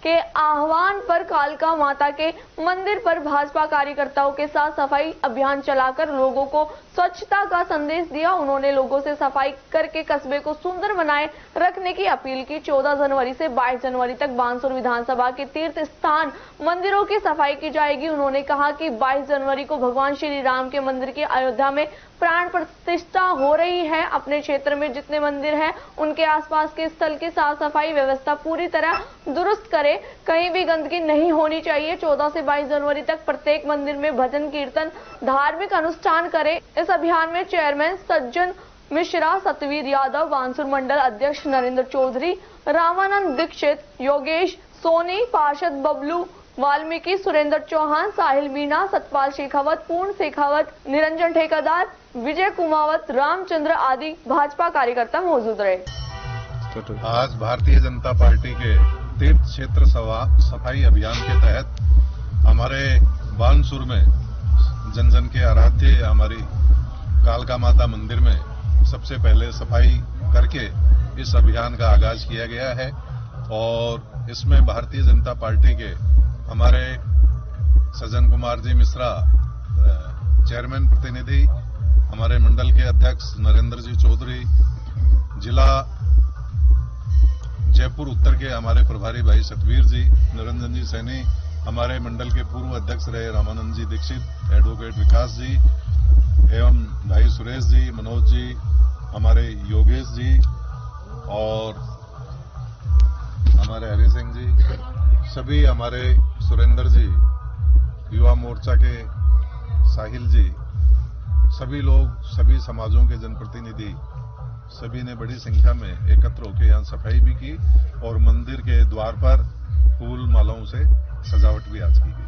के आह्वान पर कालका माता के मंदिर पर भाजपा कार्यकर्ताओं के साथ सफाई अभियान चलाकर लोगों को स्वच्छता का संदेश दिया। उन्होंने लोगों से सफाई करके कस्बे को सुंदर बनाए रखने की अपील की। 14 जनवरी से 22 जनवरी तक बानसूर विधानसभा के तीर्थ स्थान मंदिरों की सफाई की जाएगी। उन्होंने कहा कि 22 जनवरी को भगवान श्री राम के मंदिर की अयोध्या में प्राण प्रतिष्ठा हो रही है। अपने क्षेत्र में जितने मंदिर हैं उनके आसपास के स्थल की साफ सफाई व्यवस्था पूरी तरह दुरुस्त करें, कहीं भी गंदगी नहीं होनी चाहिए। 14 से 22 जनवरी तक प्रत्येक मंदिर में भजन कीर्तन धार्मिक अनुष्ठान करें। इस अभियान में चेयरमैन सज्जन मिश्रा, सतवीर यादव, बानसूर मंडल अध्यक्ष नरेंद्र चौधरी, रामानंद दीक्षित, योगेश सोनी, पार्षद बबलू वाल्मीकि, सुरेंद्र चौहान, साहिल मीना, सतपाल शेखावत, पूर्ण शेखावत, निरंजन ठेकेदार, विजय कुमावत, रामचंद्र आदि भाजपा कार्यकर्ता मौजूद रहे। आज भारतीय जनता पार्टी के तीर्थ क्षेत्र सफाई अभियान के तहत हमारे बानसूर में जन जन के आराध्य हमारी कालका माता मंदिर में सबसे पहले सफाई करके इस अभियान का आगाज किया गया है और इसमें भारतीय जनता पार्टी के हमारे सज्जन कुमार जी मिश्रा चेयरमैन प्रतिनिधि, हमारे मंडल के अध्यक्ष नरेंद्र जी चौधरी, जिला जयपुर उत्तर के हमारे प्रभारी भाई सतवीर जी, निरंजन जी सैनी, हमारे मंडल के पूर्व अध्यक्ष रहे रामानंद जी दीक्षित, एडवोकेट विकास जी एवं भाई सुरेश जी, मनोज जी, हमारे योगेश जी और हमारे हरि सिंह जी, सभी हमारे सुरेंद्र जी, युवा मोर्चा के साहिल जी, सभी लोग, सभी समाजों के जनप्रतिनिधि, सभी ने बड़ी संख्या में एकत्र होकर यहाँ सफाई भी की और मंदिर के द्वार पर फूल मालाओं से सजावट भी आज की गई।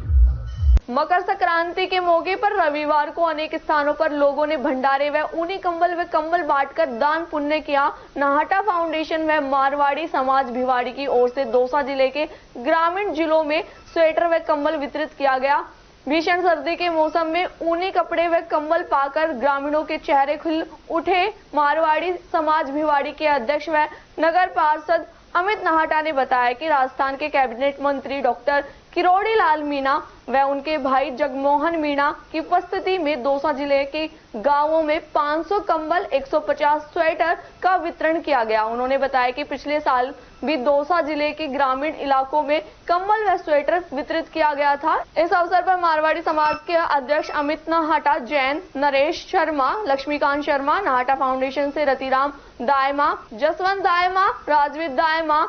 मकर संक्रांति के मौके पर रविवार को अनेक स्थानों पर लोगों ने भंडारे व ऊनी कंबल व कंबल बांटकर दान पुण्य किया। नाहटा फाउंडेशन व मारवाड़ी समाज भिवाड़ी की ओर से दौसा जिले के ग्रामीण जिलों में स्वेटर व कंबल वितरित किया गया। भीषण सर्दी के मौसम में ऊनी कपड़े व कंबल पाकर ग्रामीणों के चेहरे खिल उठे। मारवाड़ी समाज भिवाड़ी के अध्यक्ष व नगर पार्षद अमित नाहटा ने बताया कि राजस्थान के कैबिनेट मंत्री डॉक्टर किरोड़ी लाल मीणा व उनके भाई जगमोहन मीणा की उपस्थिति में दौसा जिले के गांवों में 500 कंबल, 150 स्वेटर का वितरण किया गया। उन्होंने बताया कि पिछले साल भी दौसा जिले के ग्रामीण इलाकों में कंबल व स्वेटर वितरित किया गया था। इस अवसर पर मारवाड़ी समाज के अध्यक्ष अमित नाहटा, जैन नरेश शर्मा, लक्ष्मीकांत शर्मा, नाहटा फाउंडेशन से रतिराम दायमा, जसवंत दायमा, राजवीर दायमा,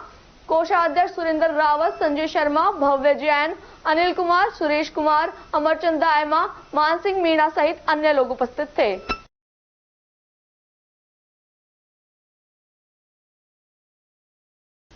कोषाध्यक्ष सुरेंद्र रावत, संजय शर्मा, भव्य जैन, अनिल कुमार, सुरेश कुमार, अमरचंद दायमा, मानसिंह मीणा सहित अन्य लोग उपस्थित थे।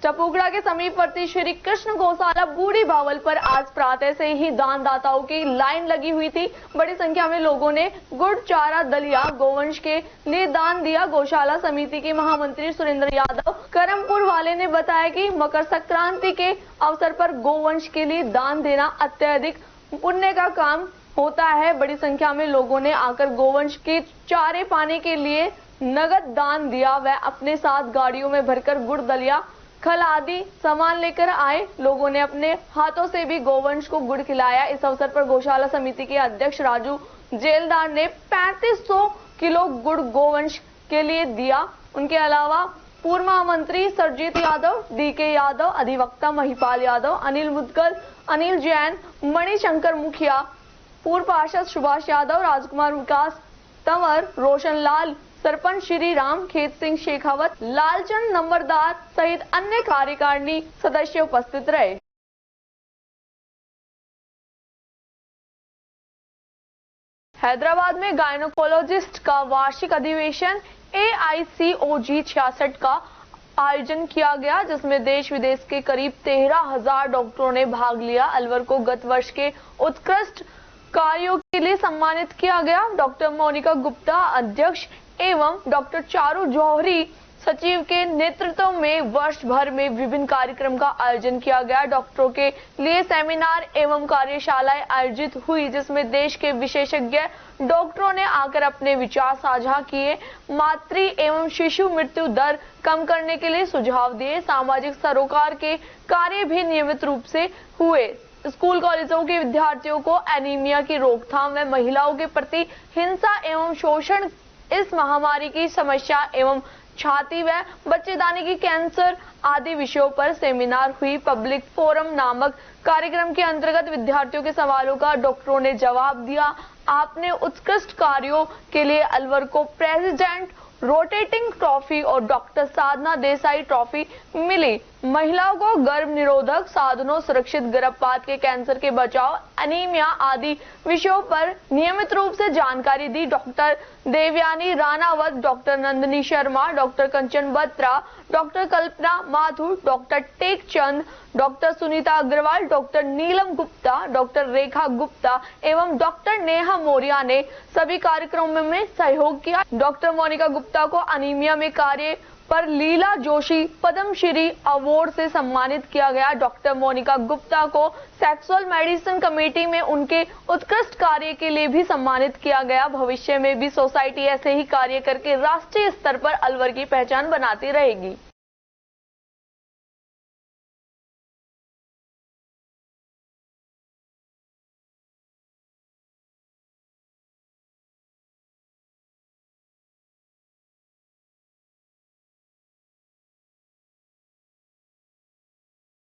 टपुगड़ा के समीपवर्ती श्री कृष्ण गौशाला बूढ़ी बावल पर आज प्रातः से ही दानदाताओं की लाइन लगी हुई थी। बड़ी संख्या में लोगों ने गुड़, चारा, दलिया गोवंश के लिए दान दिया। गौशाला समिति के महामंत्री सुरेंद्र यादव करमपुर वाले ने बताया कि मकर संक्रांति के अवसर पर गोवंश के लिए दान देना अत्यधिक पुण्य का काम होता है। बड़ी संख्या में लोगों ने आकर गोवंश के चारे पाने के लिए नगद दान दिया व अपने साथ गाड़ियों में भरकर गुड़, दलिया, खल आदि सामान लेकर आए। लोगों ने अपने हाथों से भी गोवंश को गुड़ खिलाया। इस अवसर पर गौशाला समिति के अध्यक्ष राजू जेलदार ने 3500 किलो गुड़ गोवंश के लिए दिया। उनके अलावा पूर्व महामंत्री सरजीत यादव, डीके यादव, अधिवक्ता महिपाल यादव, अनिल मुदगल, अनिल जैन, मणिशंकर मुखिया, पूर्व पार्षद सुभाष यादव, राजकुमार विकास तंवर, रोशन लाल, सरपंच श्री राम, खेत सिंह शेखावत, लालचंद नंबरदार सहित अन्य कार्यकारिणी सदस्य उपस्थित रहे। हैदराबाद में गायनोकोलॉजिस्ट का वार्षिक अधिवेशन AICOG 66 का आयोजन किया गया, जिसमें देश विदेश के करीब 13,000 डॉक्टरों ने भाग लिया। अलवर को गत वर्ष के उत्कृष्ट कार्यों के लिए सम्मानित किया गया। डॉक्टर मोनिका गुप्ता अध्यक्ष एवं डॉक्टर चारू जौहरी सचिव के नेतृत्व में वर्ष भर में विभिन्न कार्यक्रम का आयोजन किया गया। डॉक्टरों के लिए सेमिनार एवं कार्यशालाएं आयोजित हुई, जिसमें देश के विशेषज्ञ डॉक्टरों ने आकर अपने विचार साझा किए। मातृ एवं शिशु मृत्यु दर कम करने के लिए सुझाव दिए। सामाजिक सरोकार के कार्य भी नियमित रूप से हुए। स्कूल कॉलेजों के विद्यार्थियों को एनीमिया की रोकथाम व महिलाओं के प्रति हिंसा एवं शोषण, इस महामारी की समस्या एवं छाती व बच्चेदानी की कैंसर आदि विषयों पर सेमिनार हुई। पब्लिक फोरम नामक कार्यक्रम के अंतर्गत विद्यार्थियों के सवालों का डॉक्टरों ने जवाब दिया। आपने उत्कृष्ट कार्यों के लिए अलवर को प्रेसिडेंट रोटेटिंग ट्रॉफी और डॉक्टर साधना देसाई ट्रॉफी मिली। महिलाओं को गर्भ निरोधक साधनों, सुरक्षित गर्भपात के कैंसर के बचाव, एनीमिया आदि विषयों पर नियमित रूप से जानकारी दी। Doctor Devyani Ranawat, doctor Nandini Sharma, doctor Kanchan Batra, doctor Kalpana Mathur, doctor Tekchand, doctor Sunita Agarwal, doctor Neelam Gupta, doctor Rekha Gupta एवं डॉक्टर नेहा मौर्य ने सभी कार्यक्रमों में सहयोग किया। डॉक्टर मोनिका गुप्ता को एनीमिया में कार्य पर लीला जोशी पद्मश्री अवार्ड से सम्मानित किया गया। डॉक्टर मोनिका गुप्ता को सेक्सुअल मेडिसिन कमेटी में उनके उत्कृष्ट कार्य के लिए भी सम्मानित किया गया। भविष्य में भी सोसाइटी ऐसे ही कार्य करके राष्ट्रीय स्तर पर अलवर की पहचान बनाती रहेगी।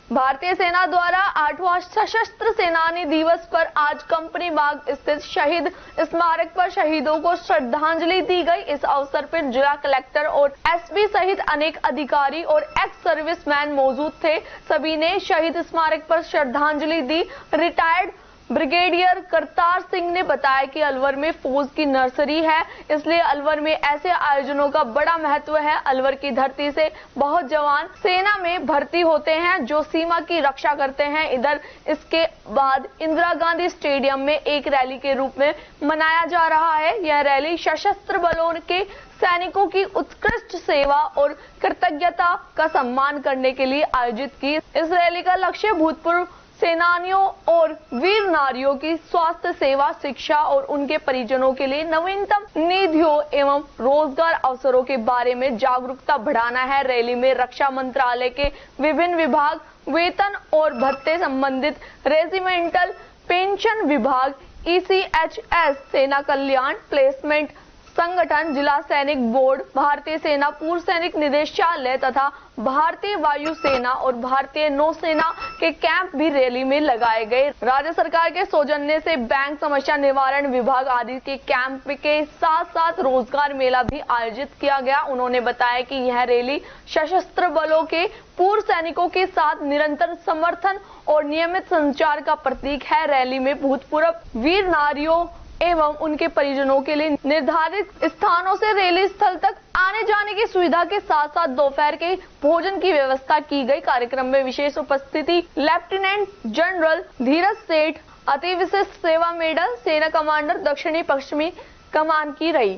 भारतीय सेना द्वारा 8वां सशस्त्र सेनानी दिवस पर आज कंपनी बाग स्थित शहीद स्मारक पर शहीदों को श्रद्धांजलि दी गई। इस अवसर पर जिला कलेक्टर और एसपी सहित अनेक अधिकारी और एक्स सर्विसमैन मौजूद थे। सभी ने शहीद स्मारक पर श्रद्धांजलि दी। रिटायर्ड ब्रिगेडियर करतार सिंह ने बताया कि अलवर में फौज की नर्सरी है, इसलिए अलवर में ऐसे आयोजनों का बड़ा महत्व है। अलवर की धरती से बहुत जवान सेना में भर्ती होते हैं जो सीमा की रक्षा करते हैं। इधर इसके बाद इंदिरा गांधी स्टेडियम में एक रैली के रूप में मनाया जा रहा है। यह रैली सशस्त्र बलों के सैनिकों की उत्कृष्ट सेवा और कृतज्ञता का सम्मान करने के लिए आयोजित की। इस रैली का लक्ष्य भूतपूर्व सेनानियों और वीर नारियों की स्वास्थ्य सेवा, शिक्षा और उनके परिजनों के लिए नवीनतम निधियों एवं रोजगार अवसरों के बारे में जागरूकता बढ़ाना है। रैली में रक्षा मंत्रालय के विभिन्न विभाग, वेतन और भत्ते संबंधित रेजिमेंटल पेंशन विभाग, ECHS, सेना कल्याण, प्लेसमेंट संगठन, जिला सैनिक बोर्ड, भारतीय सेना पूर्व सैनिक निदेशालय तथा भारतीय वायुसेना और भारतीय नौसेना के कैंप भी रैली में लगाए गए। राज्य सरकार के सौजन्य से बैंक समस्या निवारण विभाग आदि के कैंप के साथ साथ रोजगार मेला भी आयोजित किया गया। उन्होंने बताया कि यह रैली सशस्त्र बलों के पूर्व सैनिकों के साथ निरंतर समर्थन और नियमित संचार का प्रतीक है। रैली में भूतपूर्व वीर नारियों एवं उनके परिजनों के लिए निर्धारित स्थानों से रैली स्थल तक आने जाने की सुविधा के साथ साथ दोपहर के भोजन की व्यवस्था की गई। कार्यक्रम में विशेष उपस्थिति लेफ्टिनेंट जनरल धीरज सेठ, अति विशिष्ट सेवा मेडल, सेना कमांडर दक्षिणी पश्चिमी कमान की रही।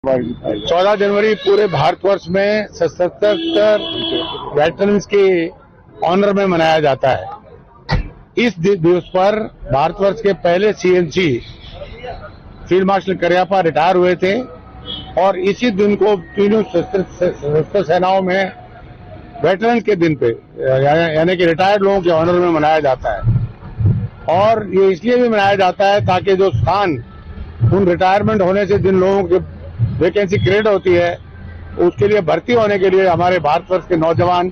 14 जनवरी पूरे भारतवर्ष में सशस्त्र वेटरन्स के ऑनर में मनाया जाता है। इस दिवस पर भारतवर्ष के पहले CMC field marshal Cariappa retire हुए थे और इसी दिन को तीनों सशस्त्र सेनाओं में वेटरन के दिन पे यानी कि रिटायर्ड लोगों के ऑनर में मनाया जाता है। और ये इसलिए भी मनाया जाता है ताकि जो स्थान उन रिटायरमेंट होने से जिन लोगों की वैकेंसी क्रिएट होती है उसके लिए भर्ती होने के लिए हमारे भारतवर्ष के नौजवान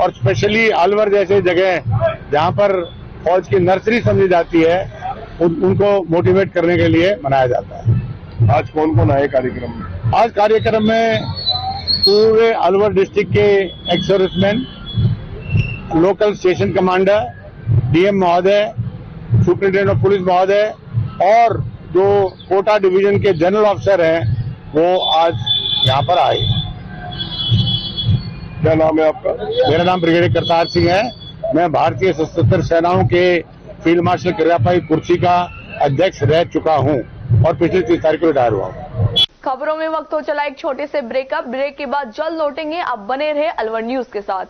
और स्पेशली अलवर जैसे जगह जहां पर फौज की नर्सरी समझी जाती है उनको मोटिवेट करने के लिए मनाया जाता है। आज कौन कौन आए कार्यक्रम में? आज कार्यक्रम में पूरे अलवर डिस्ट्रिक्ट के ex serviceman, local station commander, DM महोदय, सुप्रिंटेंडेंट ऑफ पुलिस महोदय और जो कोटा डिवीजन के जनरल ऑफिसर हैं वो आज यहाँ पर आए। क्या नाम है आपका? मेरा नाम ब्रिगेडियर करतार सिंह है। मैं भारतीय सशस्त्र सेनाओं के फील्ड मार्शल क्रियापाई कुर्सी का अध्यक्ष रह चुका हूं और पिछली 30 तारीख को रिटायर हुआ हूं। खबरों में वक्त हो चला एक छोटे से ब्रेक के बाद जल्द लौटेंगे। आप बने रहे अलवर न्यूज के साथ।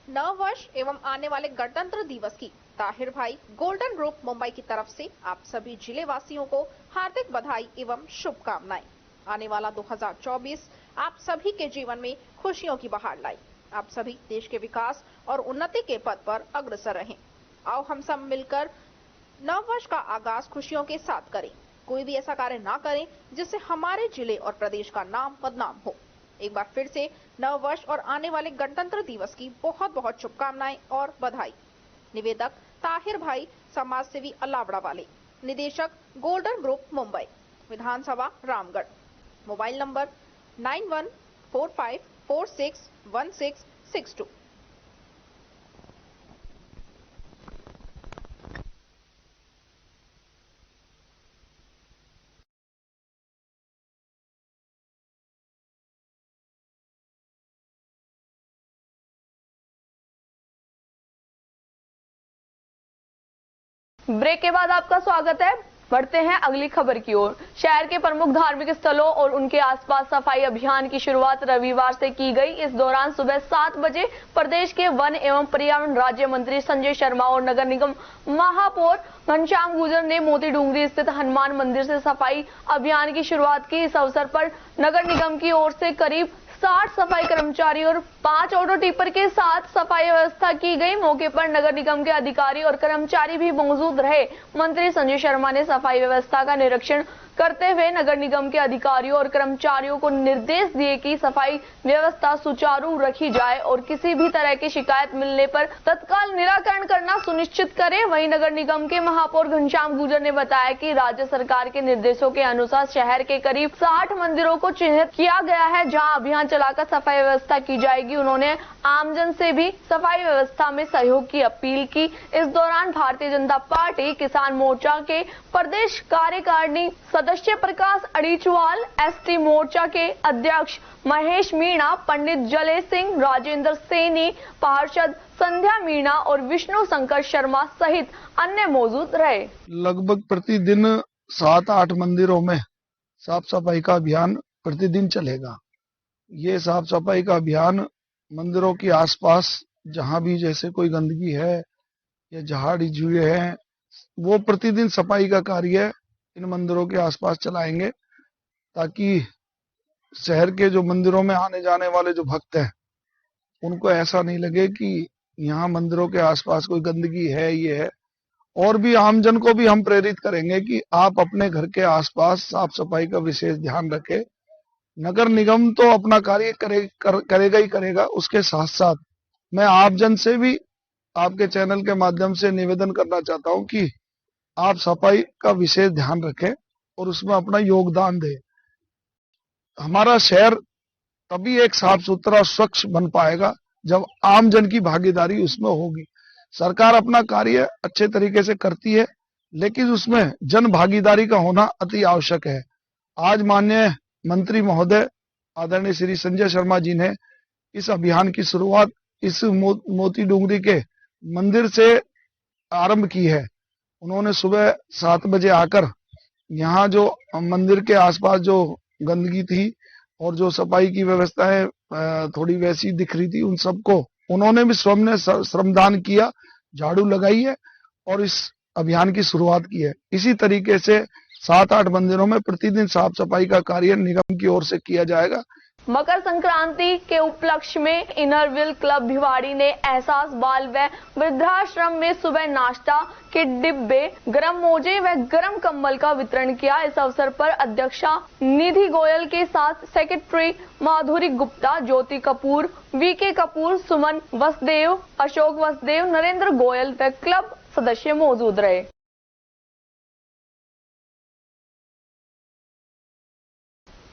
नव वर्ष एवं आने वाले गणतंत्र दिवस की ताहिर भाई गोल्डन ग्रुप मुंबई की तरफ से आप सभी जिले वासियों को हार्दिक बधाई एवं शुभकामनाएं। आने वाला 2024 आप सभी के जीवन में खुशियों की बहार लाए। आप सभी देश के विकास और उन्नति के पथ पर अग्रसर रहें। आओ हम सब मिलकर नव वर्ष का आगाज खुशियों के साथ करें। कोई भी ऐसा कार्य ना करें जिससे हमारे जिले और प्रदेश का नाम बदनाम हो। एक बार फिर से नव वर्ष और आने वाले गणतंत्र दिवस की बहुत बहुत शुभकामनाएं और बधाई। निवेदक ताहिर भाई, समाज सेवी अलावड़ा वाले, निदेशक गोल्डन ग्रुप मुंबई, विधानसभा रामगढ़। Mobile number 9145461662। ब्रेक के बाद आपका स्वागत है। बढ़ते हैं अगली खबर की ओर। शहर के प्रमुख धार्मिक स्थलों और उनके आसपास सफाई अभियान की शुरुआत रविवार से की गई। इस दौरान सुबह 7 बजे प्रदेश के वन एवं पर्यावरण राज्य मंत्री संजय शर्मा और नगर निगम महापौर घनश्याम गुर्जर ने मोती डूंगरी स्थित हनुमान मंदिर से सफाई अभियान की शुरुआत की। इस अवसर पर नगर निगम की ओर से करीब 60 सफाई कर्मचारी और 5 ऑटो टिपर के साथ सफाई व्यवस्था की गई। मौके पर नगर निगम के अधिकारी और कर्मचारी भी मौजूद रहे। मंत्री संजय शर्मा ने सफाई व्यवस्था का निरीक्षण करते हुए नगर निगम के अधिकारियों और कर्मचारियों को निर्देश दिए कि सफाई व्यवस्था सुचारू रखी जाए और किसी भी तरह की शिकायत मिलने पर तत्काल निराकरण करना सुनिश्चित करें। वहीं नगर निगम के महापौर घनश्याम गुर्जर ने बताया कि राज्य सरकार के निर्देशों के अनुसार शहर के करीब 60 मंदिरों को चिन्हित किया गया है जहां अभियान चलाकर सफाई व्यवस्था की जाएगी। उन्होंने आमजन से भी सफाई व्यवस्था में सहयोग की अपील की। इस दौरान भारतीय जनता पार्टी किसान मोर्चा के प्रदेश कार्यकारिणी सदस्य प्रकाश अड़ीचवाल, एसटी मोर्चा के अध्यक्ष महेश मीणा, पंडित जले सिंह, राजेंद्र सैनी, पार्षद संध्या मीणा और विष्णु शंकर शर्मा सहित अन्य मौजूद रहे। लगभग प्रतिदिन 7-8 मंदिरों में साफ सफाई का अभियान प्रतिदिन चलेगा। ये साफ सफाई का अभियान मंदिरों के आसपास जहां भी जैसे कोई गंदगी है या झाड़ी जुए हैं वो प्रतिदिन सफाई का कार्य इन मंदिरों के आसपास चलाएंगे ताकि शहर के जो मंदिरों में आने जाने वाले जो भक्त हैं उनको ऐसा नहीं लगे कि यहाँ मंदिरों के आसपास कोई गंदगी है ये है। और भी आमजन को भी हम प्रेरित करेंगे कि आप अपने घर के आसपास साफ सफाई का विशेष ध्यान रखें। नगर निगम तो अपना कार्य करेगा ही करेगा, उसके साथ साथ मैं आमजन से भी आपके चैनल के माध्यम से निवेदन करना चाहता हूं कि आप सफाई का विशेष ध्यान रखें और उसमें अपना योगदान दें। हमारा शहर तभी एक साफ सुथरा स्वच्छ बन पाएगा जब आमजन की भागीदारी उसमें होगी। सरकार अपना कार्य अच्छे तरीके से करती है लेकिन उसमें जन भागीदारी का होना अति आवश्यक है। आज माननीय मंत्री महोदय आदरणीय श्री संजय शर्मा जी ने इस अभियान की शुरुआत इस मोती डूंगरी के मंदिर से आरंभ की है। उन्होंने सुबह 7 बजे आकर यहाँ जो मंदिर के आसपास जो गंदगी थी और जो सफाई की व्यवस्थाएं थोड़ी वैसी दिख रही थी उन सबको उन्होंने भी स्वयं ने श्रमदान किया, झाड़ू लगाई है और इस अभियान की शुरुआत की है। इसी तरीके से 7-8 मंदिरों में प्रतिदिन साफ सफाई का कार्य निगम की ओर से किया जाएगा। मकर संक्रांति के उपलक्ष्य में इनरव्हील क्लब भिवाड़ी ने एहसास बाल व वृद्धाश्रम में सुबह नाश्ता के डिब्बे, गरम मोजे व गरम कंबल का वितरण किया। इस अवसर पर अध्यक्षा निधि गोयल के साथ सेक्रेटरी माधुरी गुप्ता, ज्योति कपूर, वीके कपूर, सुमन वसुदेव, अशोक वसुदेव, नरेंद्र गोयल व क्लब सदस्य मौजूद रहे।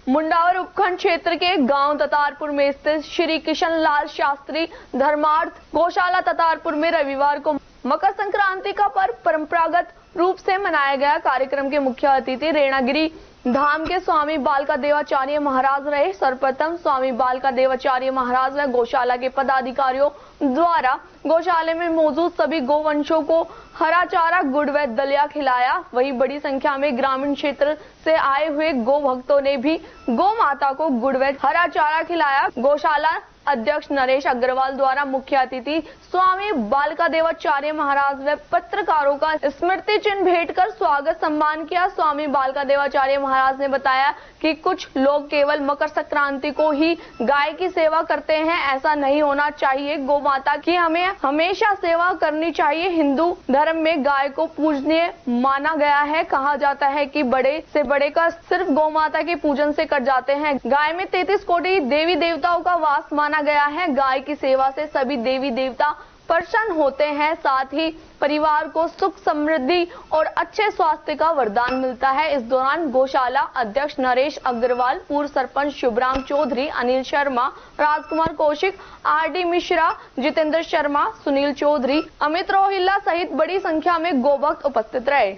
मुंडावर उपखंड क्षेत्र के गांव ततारपुर में स्थित श्री किशन लाल शास्त्री धर्मार्थ गौशाला ततारपुर में रविवार को मकर संक्रांति का पर्व परंपरागत रूप से मनाया गया। कार्यक्रम के मुख्य अतिथि रेणागिरी धाम के स्वामी बालका देवाचार्य महाराज रहे। सर्वप्रथम स्वामी बालका देवाचार्य महाराज व गौशाला के पदाधिकारियों द्वारा गौशाले में मौजूद सभी गोवंशों को हरा चारा, गुड़ व दलिया खिलाया। वहीं बड़ी संख्या में ग्रामीण क्षेत्र से आए हुए गो भक्तों ने भी गौ माता को गुड़ व हरा चारा खिलाया। गौशाला अध्यक्ष नरेश अग्रवाल द्वारा मुख्य अतिथि स्वामी बालका देवाचार्य महाराज व पत्रकारों का स्मृति चिन्ह भेंट कर स्वागत सम्मान किया। स्वामी बालका देवाचार्य महाराज ने बताया कि कुछ लोग केवल मकर संक्रांति को ही गाय की सेवा करते हैं, ऐसा नहीं होना चाहिए। गौ माता की हमें हमेशा सेवा करनी चाहिए। हिंदू धर्म में गाय को पूजनीय माना गया है। कहा जाता है कि बड़े से बड़े का सिर्फ गौ माता के पूजन से कर जाते हैं। गाय में 33 कोटि देवी देवताओं का वास माना गया है। गाय की सेवा से सभी देवी देवता प्रसन्न होते हैं। साथ ही परिवार को सुख, समृद्धि और अच्छे स्वास्थ्य का वरदान मिलता है। इस दौरान गौशाला अध्यक्ष नरेश अग्रवाल, पूर्व सरपंच शुभराम चौधरी, अनिल शर्मा, राजकुमार कौशिक, आरडी मिश्रा, जितेंद्र शर्मा, सुनील चौधरी, अमित रोहिल्ला सहित बड़ी संख्या में गोभक्त उपस्थित रहे।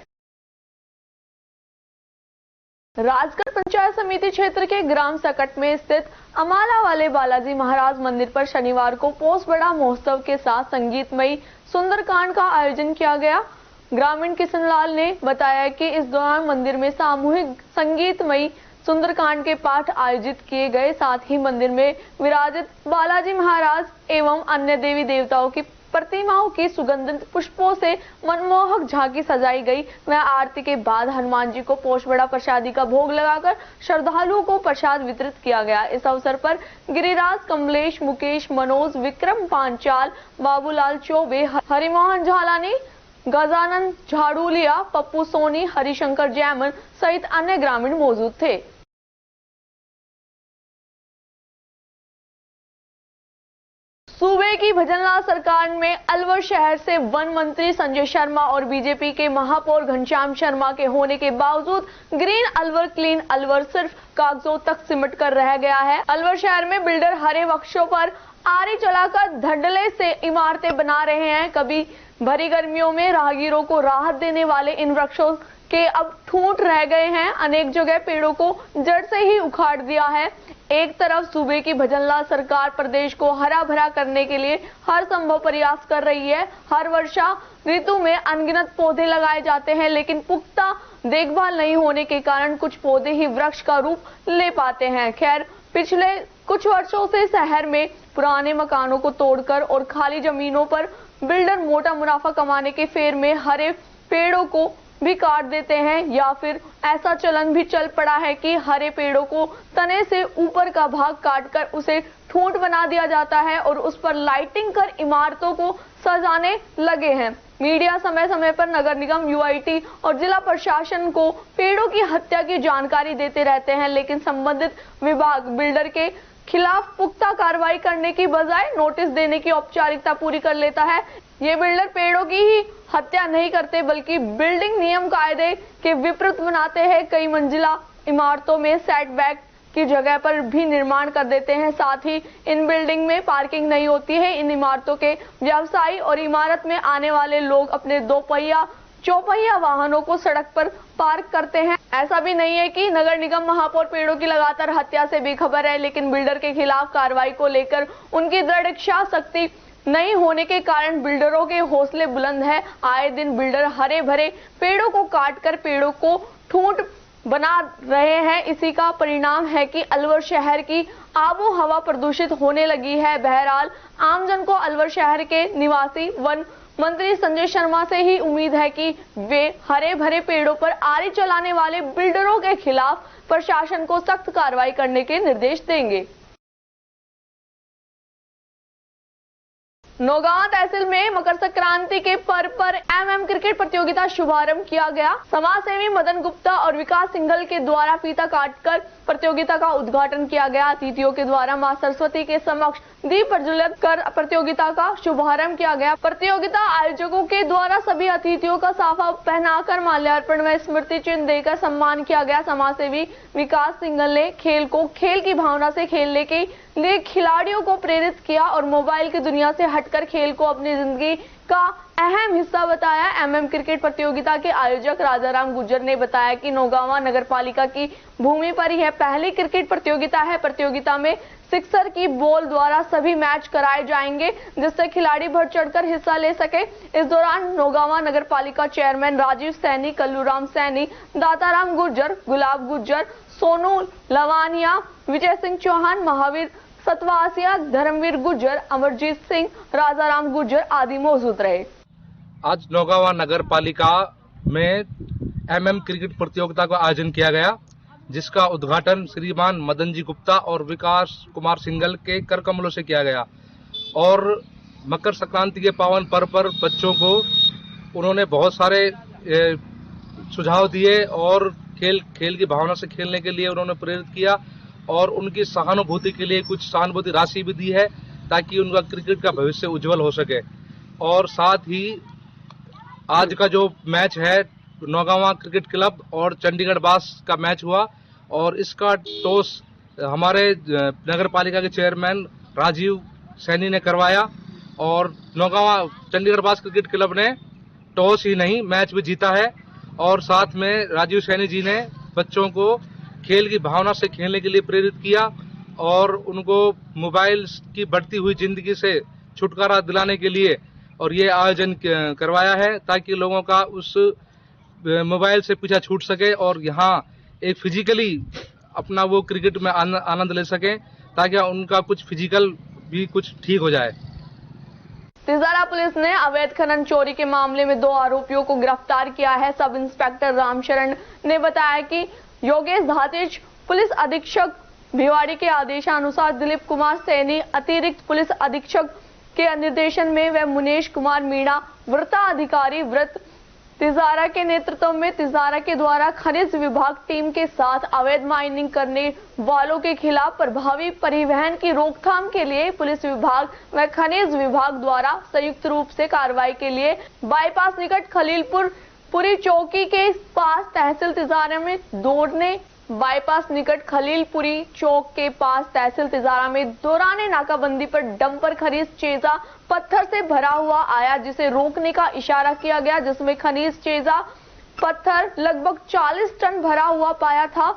राजगढ़ पंचायत समिति क्षेत्र के ग्राम सकट में स्थित अमाला वाले बालाजी महाराज मंदिर पर शनिवार को पोस बड़ा महोत्सव के साथ संगीतमयी सुंदरकांड का आयोजन किया गया। ग्रामीण किशनलाल ने बताया कि इस दौरान मंदिर में सामूहिक संगीतमयी सुंदरकांड के पाठ आयोजित किए गए। साथ ही मंदिर में विराजित बालाजी महाराज एवं अन्य देवी देवताओं की प्रतिमाओं की सुगंधित पुष्पों से मनमोहक झांकी सजाई गई। वह आरती के बाद हनुमान जी को पोषबड़ा प्रसादी का भोग लगाकर श्रद्धालुओं को प्रसाद वितरित किया गया। इस अवसर पर गिरिराज, कमलेश, मुकेश, मनोज, विक्रम पांचाल, बाबूलाल चौबे, हरिमोहन झालानी, गजानन झाड़ूलिया, पप्पू सोनी, हरिशंकर जैमन सहित अन्य ग्रामीण मौजूद थे। सूबे की भजनलाल सरकार में अलवर शहर से वन मंत्री संजय शर्मा और बीजेपी के महापौर घनश्याम शर्मा के होने के बावजूद ग्रीन अलवर, क्लीन अलवर सिर्फ कागजों तक सिमट कर रह गया है। अलवर शहर में बिल्डर हरे वृक्षों पर आरी चलाकर धड़ल्ले से इमारतें बना रहे हैं। कभी भरी गर्मियों में राहगीरों को राहत देने वाले इन वृक्षों के अब ठूंठ रह गए हैं। अनेक जगह पेड़ों को जड़ से ही उखाड़ दिया है। एक तरफ सूबे की भजनलाल सरकार प्रदेश को हरा भरा करने के लिए हर संभव प्रयास कर रही है। हर वर्षा ऋतु में अनगिनत पौधे लगाए जाते हैं, लेकिन पुख्ता देखभाल नहीं होने के कारण कुछ पौधे ही वृक्ष का रूप ले पाते हैं। खैर, पिछले कुछ वर्षों से शहर में पुराने मकानों को तोड़कर और खाली जमीनों पर बिल्डर मोटा मुनाफा कमाने के फेर में हरे पेड़ों को भी काट देते हैं, या फिर ऐसा चलन भी चल पड़ा है कि हरे पेड़ों को तने से ऊपर का भाग काटकर उसे ठूंठ बना दिया जाता है और उस पर लाइटिंग कर इमारतों को सजाने लगे हैं। मीडिया समय समय पर नगर निगम, यूआईटी और जिला प्रशासन को पेड़ों की हत्या की जानकारी देते रहते हैं, लेकिन संबंधित विभाग बिल्डर के खिलाफ पुख्ता कार्रवाई करने की बजाय नोटिस देने की औपचारिकता पूरी कर लेता है। ये बिल्डर पेड़ों की ही हत्या नहीं करते, बल्कि बिल्डिंग नियम कायदे के विपरीत बनाते हैं। कई मंजिला इमारतों में सेटबैक की जगह पर भी निर्माण कर देते हैं। साथ ही इन बिल्डिंग में पार्किंग नहीं होती है। इन इमारतों के व्यवसायी और इमारत में आने वाले लोग अपने 2 पहिया, 4 पहिया वाहनों को सड़क पर पार्क करते हैं। ऐसा भी नहीं है कि नगर निगम, महापौर पेड़ों की लगातार हत्या से बेखबर है, लेकिन बिल्डर के खिलाफ कार्रवाई को लेकर उनकी दृढ़ इच्छा शक्ति नहीं होने के कारण बिल्डरों के हौसले बुलंद है। आए दिन बिल्डर हरे भरे पेड़ों को काटकर पेड़ों को ठूंठ बना रहे हैं। इसी का परिणाम है कि अलवर शहर की आबो हवा प्रदूषित होने लगी है। बहरहाल आमजन को अलवर शहर के निवासी वन मंत्री संजय शर्मा से ही उम्मीद है कि वे हरे भरे पेड़ों पर आरी चलाने वाले बिल्डरों के खिलाफ प्रशासन को सख्त कार्रवाई करने के निर्देश देंगे। नौगांव तहसील में मकर संक्रांति के पर्व पर एमएम क्रिकेट प्रतियोगिता शुभारंभ किया गया। समाजसेवी मदन गुप्ता और विकास सिंघल के द्वारा फीता काटकर प्रतियोगिता का उद्घाटन किया गया। अतिथियों के द्वारा मां सरस्वती के समक्ष दीप प्रज्वलित कर प्रतियोगिता का शुभारंभ किया गया। प्रतियोगिता आयोजकों के द्वारा सभी अतिथियों का साफा पहनाकर माल्यार्पण व स्मृति चिन्ह देकर सम्मान किया गया। समाजसेवी विकास सिंघल ने खेल को खेल की भावना से खेलने के लिए खिलाड़ियों को प्रेरित किया और मोबाइल की दुनिया से हटकर खेल को अपनी जिंदगी का अहम हिस्सा बताया। एमएम क्रिकेट प्रतियोगिता के आयोजक राजाराम गुर्जर ने बताया कि नौगांव नगरपालिका की भूमि पर यह पहली क्रिकेट प्रतियोगिता है। प्रतियोगिता में सिक्सर की बॉल द्वारा सभी मैच कराए जाएंगे, जिससे खिलाड़ी बढ़ चढ़कर हिस्सा ले सके। इस दौरान नौगांव नगरपालिका चेयरमैन राजीव सैनी, कल्लूराम सैनी, दाताराम गुर्जर, गुलाब गुर्जर, सोनू लवानिया, विजय सिंह चौहान, महावीर सतवासिया, धर्मवीर गुर्जर, अमरजीत सिंह, राजाराम गुर्जर आदि मौजूद रहे। आज नौगांव नगर पालिका में एमएम क्रिकेट प्रतियोगिता का आयोजन किया गया, जिसका उद्घाटन श्रीमान मदन जी गुप्ता और विकास कुमार सिंघल के कर कमलों से किया गया। और मकर संक्रांति के पावन पर्व पर बच्चों को उन्होंने बहुत सारे सुझाव दिए और खेल की भावना से खेलने के लिए उन्होंने प्रेरित किया और उनकी सहानुभूति के लिए कुछ सहानुभूति राशि भी दी है, ताकि उनका क्रिकेट का भविष्य उज्जवल हो सके। और साथ ही आज का जो मैच है नौगांव क्रिकेट क्लब और चंडीगढ़ बास का मैच हुआ और इसका टॉस हमारे नगर पालिका के चेयरमैन राजीव सैनी ने करवाया और नौगांव चंडीगढ़ बास क्रिकेट क्लब ने टॉस ही नहीं मैच भी जीता है। और साथ में राजीव सैनी जी ने बच्चों को खेल की भावना से खेलने के लिए प्रेरित किया और उनको मोबाइल की बढ़ती हुई जिंदगी से छुटकारा दिलाने के लिए और ये आयोजन करवाया है, ताकि लोगों का उस मोबाइल से पीछा छूट सके और यहाँ एक फिजिकली अपना वो क्रिकेट में आनंद ले सके, ताकि उनका कुछ फिजिकल भी कुछ ठीक हो जाए। तिजारा पुलिस ने अवैध खनन चोरी के मामले में 2 आरोपियों को गिरफ्तार किया है। सब इंस्पेक्टर रामशरण ने बताया कि योगेश धातेज पुलिस अधीक्षक भिवाड़ी के आदेशानुसार दिलीप कुमार सैनी अतिरिक्त पुलिस अधीक्षक के निर्देशन में व मुनेश कुमार मीणा वृत्ता अधिकारी वृत्त तिजारा के नेतृत्व में तिजारा के द्वारा खनिज विभाग टीम के साथ अवैध माइनिंग करने वालों के खिलाफ प्रभावी परिवहन की रोकथाम के लिए पुलिस विभाग व खनिज विभाग द्वारा संयुक्त रूप से कार्रवाई के लिए बाईपास निकट खलीलपुर पुरी चौकी के पास तहसील तिजारा में दौड़ने बाईपास निकट खलीलपुरी चौक के पास तहसील तिजारा में दौराने नाकाबंदी पर डंपर खनिज चेजा पत्थर से भरा हुआ आया, जिसे रोकने का इशारा किया गया, जिसमें खनिज चेजा पत्थर लगभग 40 टन भरा हुआ पाया था।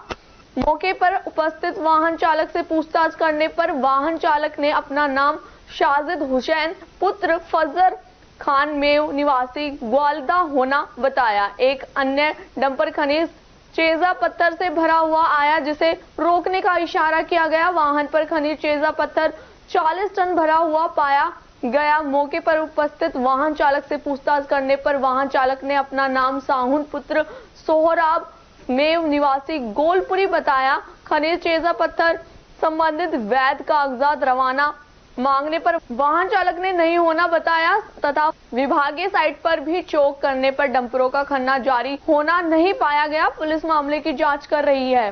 मौके पर उपस्थित वाहन चालक से पूछताछ करने पर वाहन चालक ने अपना नाम शाजिद हुसैन पुत्र फजर खान मेव निवासी ग्वालदा होना बताया। एक अन्य डंपर खनिज चेजा पत्थर से भरा हुआ आया, जिसे रोकने का इशारा किया गया। वाहन पर खनिज चेजा पत्थर 40 टन भरा हुआ पाया गया। मौके पर उपस्थित वाहन चालक से पूछताछ करने पर वाहन चालक ने अपना नाम साहुन पुत्र सोहराब मेव निवासी गोलपुरी बताया। खनिज चेजा पत्थर संबंधित वैध कागजात रवाना मांगने पर वाहन चालक ने नहीं होना बताया तथा विभागीय साइट पर भी चौक करने पर डंपरों का खनन जारी होना नहीं पाया गया। पुलिस मामले की जांच कर रही है।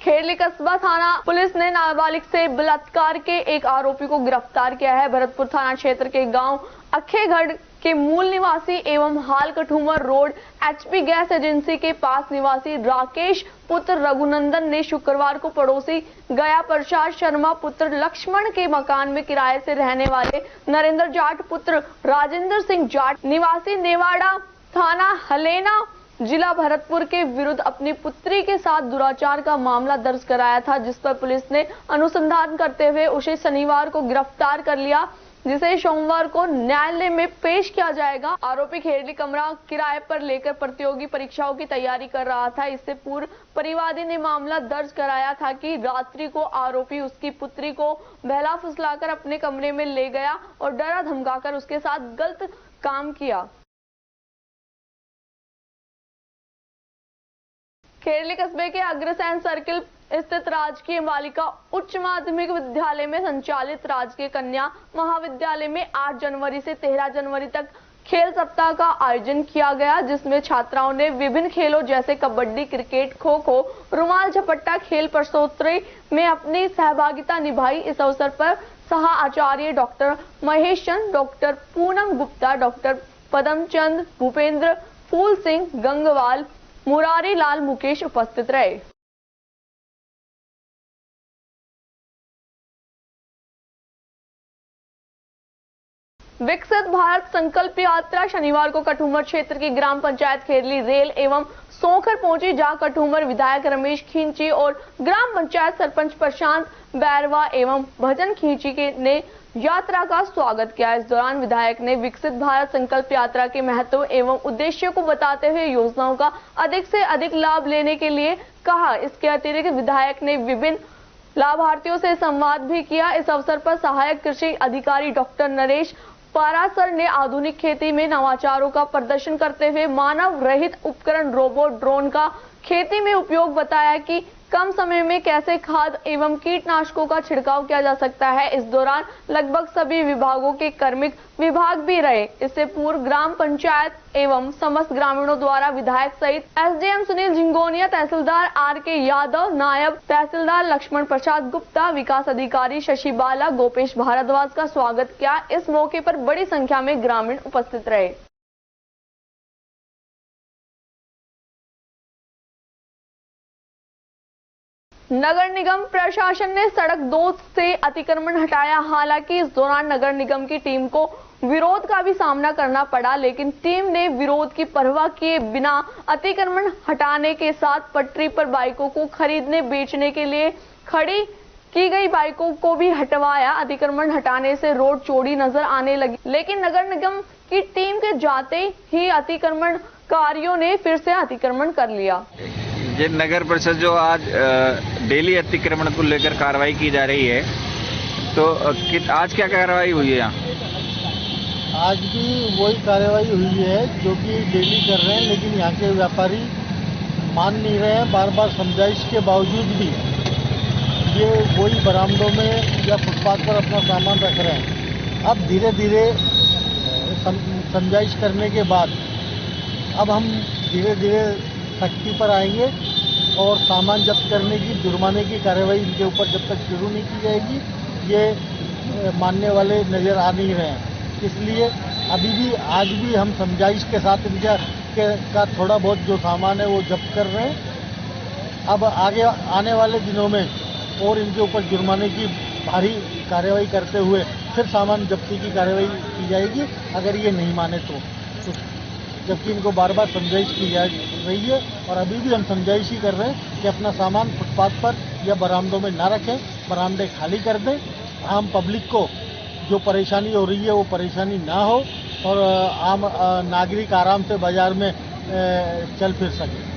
खेरली कस्बा थाना पुलिस ने नाबालिग से बलात्कार के एक आरोपी को गिरफ्तार किया है। भरतपुर थाना क्षेत्र के गांव अखेगढ़ के मूल निवासी एवं हाल Kathumar road HP gas agency के पास निवासी राकेश पुत्र रघुनंदन ने शुक्रवार को पड़ोसी गया प्रसाद शर्मा पुत्र लक्ष्मण के मकान में किराए से रहने वाले नरेंद्र जाट पुत्र राजेंद्र सिंह जाट निवासी नेवाड़ा थाना हलेना जिला भरतपुर के विरुद्ध अपनी पुत्री के साथ दुराचार का मामला दर्ज कराया था, जिस पर पुलिस ने अनुसंधान करते हुए उसे शनिवार को गिरफ्तार कर लिया, जिसे सोमवार को न्यायालय में पेश किया जाएगा। आरोपी खेरली कमरा किराए पर लेकर प्रतियोगी परीक्षाओं की तैयारी कर रहा था। इससे पूर्व परिवादी ने मामला दर्ज कराया था कि रात्रि को आरोपी उसकी पुत्री को बहला फुसलाकर अपने कमरे में ले गया और डरा धमकाकर उसके साथ गलत काम किया। खेरली कस्बे के अग्रसेन सर्किल स्थित राजकीय बालिका उच्च माध्यमिक विद्यालय में संचालित राजकीय कन्या महाविद्यालय में 8 जनवरी से 13 जनवरी तक खेल सप्ताह का आयोजन किया गया, जिसमें छात्राओं ने विभिन्न खेलों जैसे कबड्डी, क्रिकेट, खो खो, रुमाल झपट्टा, खेल प्रस्तोत्तरी में अपनी सहभागिता निभाई। इस अवसर पर सह आचार्य डॉक्टर महेश चंद, डॉक्टर पूनम गुप्ता, डॉक्टर पदमचंद, भूपेंद्र, फूल सिंह, गंगवाल, मुरारी लाल, मुकेश उपस्थित रहे। विकसित भारत संकल्प यात्रा शनिवार को कठूमर क्षेत्र की ग्राम पंचायत खेरली रेल एवं सोखर पहुंची, जहां कठूमर विधायक रमेश खींची और ग्राम पंचायत सरपंच प्रशांत बैरवा एवं भजन खींची ने यात्रा का स्वागत किया। इस दौरान विधायक ने विकसित भारत संकल्प यात्रा के महत्व एवं उद्देश्य को बताते हुए योजनाओं का अधिक से अधिक लाभ लेने के लिए कहा। इसके अतिरिक्त विधायक ने विभिन्न लाभार्थियों से संवाद भी किया। इस अवसर पर सहायक कृषि अधिकारी डॉक्टर नरेश पारासर ने आधुनिक खेती में नवाचारों का प्रदर्शन करते हुए मानव रहित उपकरण रोबोट ड्रोन का खेती में उपयोग बताया कि कम समय में कैसे खाद एवं कीटनाशकों का छिड़काव किया जा सकता है। इस दौरान लगभग सभी विभागों के कार्मिक विभाग भी रहे। इससे पूर्व ग्राम पंचायत एवं समस्त ग्रामीणों द्वारा विधायक सहित एसडीएम सुनील झिंगोनिया, तहसीलदार आर.के. यादव, नायब तहसीलदार लक्ष्मण प्रसाद गुप्ता, विकास अधिकारी शशि बाला, गोपेश भारद्वाज का स्वागत किया। इस मौके पर बड़ी संख्या में ग्रामीण उपस्थित रहे। नगर निगम प्रशासन ने सड़क 2 से अतिक्रमण हटाया। हालांकि इस दौरान नगर निगम की टीम को विरोध का भी सामना करना पड़ा, लेकिन टीम ने विरोध की परवाह किए बिना अतिक्रमण हटाने के साथ पटरी पर बाइकों को खरीदने बेचने के लिए खड़ी की गई बाइकों को भी हटवाया। अतिक्रमण हटाने से रोड चौड़ी नजर आने लगी, लेकिन नगर निगम की टीम के जाते ही अतिक्रमणकारियों ने फिर से अतिक्रमण कर लिया। ये नगर परिषद जो आज डेली अतिक्रमण को लेकर कार्रवाई की जा रही है, तो आज क्या कार्रवाई हुई है यहाँ? आज भी वही कार्रवाई हुई है जो कि डेली कर रहे हैं, लेकिन यहाँ के व्यापारी मान नहीं रहे हैं। बार बार समझाइश के बावजूद भी ये वही बरामदों में या फुटपाथ पर अपना सामान रख रहे हैं। अब धीरे धीरे समझाइश करने के बाद अब हम धीरे धीरे सख्ती पर आएंगे और सामान जब्त करने की, जुर्माने की कार्रवाई इनके ऊपर जब तक शुरू नहीं की जाएगी ये मानने वाले नजर आ नहीं रहे हैं। इसलिए अभी भी आज भी हम समझाइश के साथ इनका का थोड़ा बहुत जो सामान है वो जब्त कर रहे हैं। अब आगे आने वाले दिनों में और इनके ऊपर जुर्माने की भारी कार्रवाई करते हुए फिर सामान जब्ती की कार्रवाई की जाएगी अगर ये नहीं माने तो जबकि इनको बार बार समझाइश की जा रही है और अभी भी हम समझाइश ही कर रहे हैं कि अपना सामान फुटपाथ पर या बरामदों में ना रखें, बरामदे खाली कर दें। आम पब्लिक को जो परेशानी हो रही है वो परेशानी ना हो और आम नागरिक आराम से बाजार में चल फिर सके।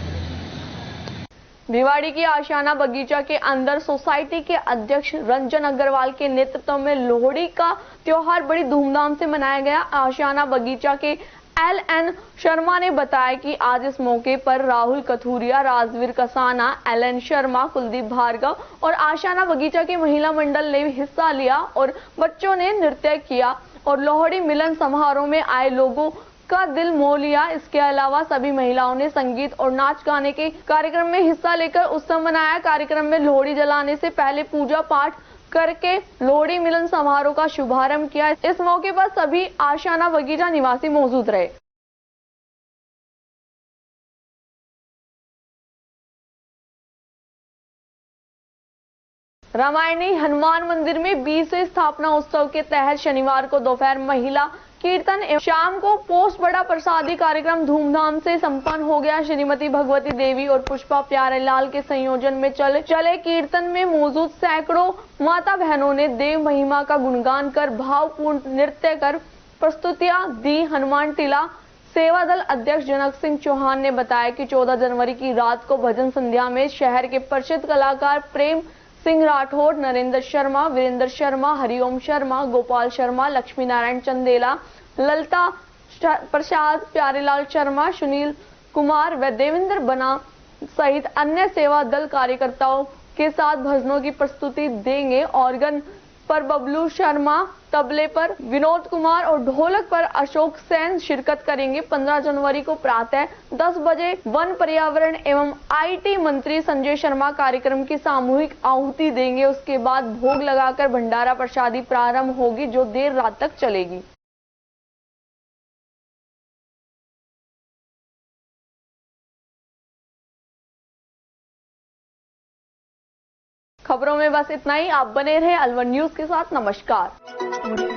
भिवाड़ी की आशियाना बगीचा के अंदर सोसाइटी के अध्यक्ष रंजन अग्रवाल के नेतृत्व में लोहड़ी का त्योहार बड़ी धूमधाम से मनाया गया। आशियाना बगीचा के एल.एन. शर्मा ने बताया कि आज इस मौके पर राहुल कथूरिया, राजवीर कसाना, एल.एन. शर्मा, कुलदीप भार्गव और आशियाना बगीचा के महिला मंडल ने हिस्सा लिया और बच्चों ने नृत्य किया और लोहड़ी मिलन समारोह में आए लोगों का दिल मोह लिया। इसके अलावा सभी महिलाओं ने संगीत और नाच गाने के कार्यक्रम में हिस्सा लेकर उत्सव मनाया। कार्यक्रम में लोहड़ी जलाने से पहले पूजा पाठ करके लोहड़ी मिलन समारोह का शुभारंभ किया। इस मौके पर सभी आशियाना बगीचा निवासी मौजूद रहे। रामायणी हनुमान मंदिर में 20वें स्थापना उत्सव के तहत शनिवार को दोपहर महिला कीर्तन एवं शाम को पोस्ट बड़ा प्रसादी कार्यक्रम धूमधाम से संपन्न हो गया। श्रीमती भगवती देवी और पुष्पा प्यारेलाल के संयोजन में चले कीर्तन में मौजूद सैकड़ों माता बहनों ने देव महिमा का गुणगान कर भावपूर्ण नृत्य कर प्रस्तुतियां दी। हनुमान टीला सेवा दल अध्यक्ष जनक सिंह चौहान ने बताया कि 14 जनवरी की रात को भजन संध्या में शहर के प्रसिद्ध कलाकार प्रेम सिंह राठौड़, नरेंद्र शर्मा, वीरेंद्र शर्मा, हरिओम शर्मा, गोपाल शर्मा, लक्ष्मी नारायण चंदेला, ललिता प्रसाद, प्यारेलाल शर्मा, सुनील कुमार व देवेंद्र बना सहित अन्य सेवा दल कार्यकर्ताओं के साथ भजनों की प्रस्तुति देंगे। ऑर्गन पर बबलू शर्मा, तबले पर विनोद कुमार और ढोलक पर अशोक सेन शिरकत करेंगे। 15 जनवरी को प्रातः 10 बजे वन, पर्यावरण एवं IT मंत्री संजय शर्मा कार्यक्रम की सामूहिक आहुति देंगे। उसके बाद भोग लगाकर भंडारा प्रसादी प्रारंभ होगी, जो देर रात तक चलेगी। खबरों में बस इतना ही। आप बने रहे अलवर न्यूज के साथ। नमस्कार।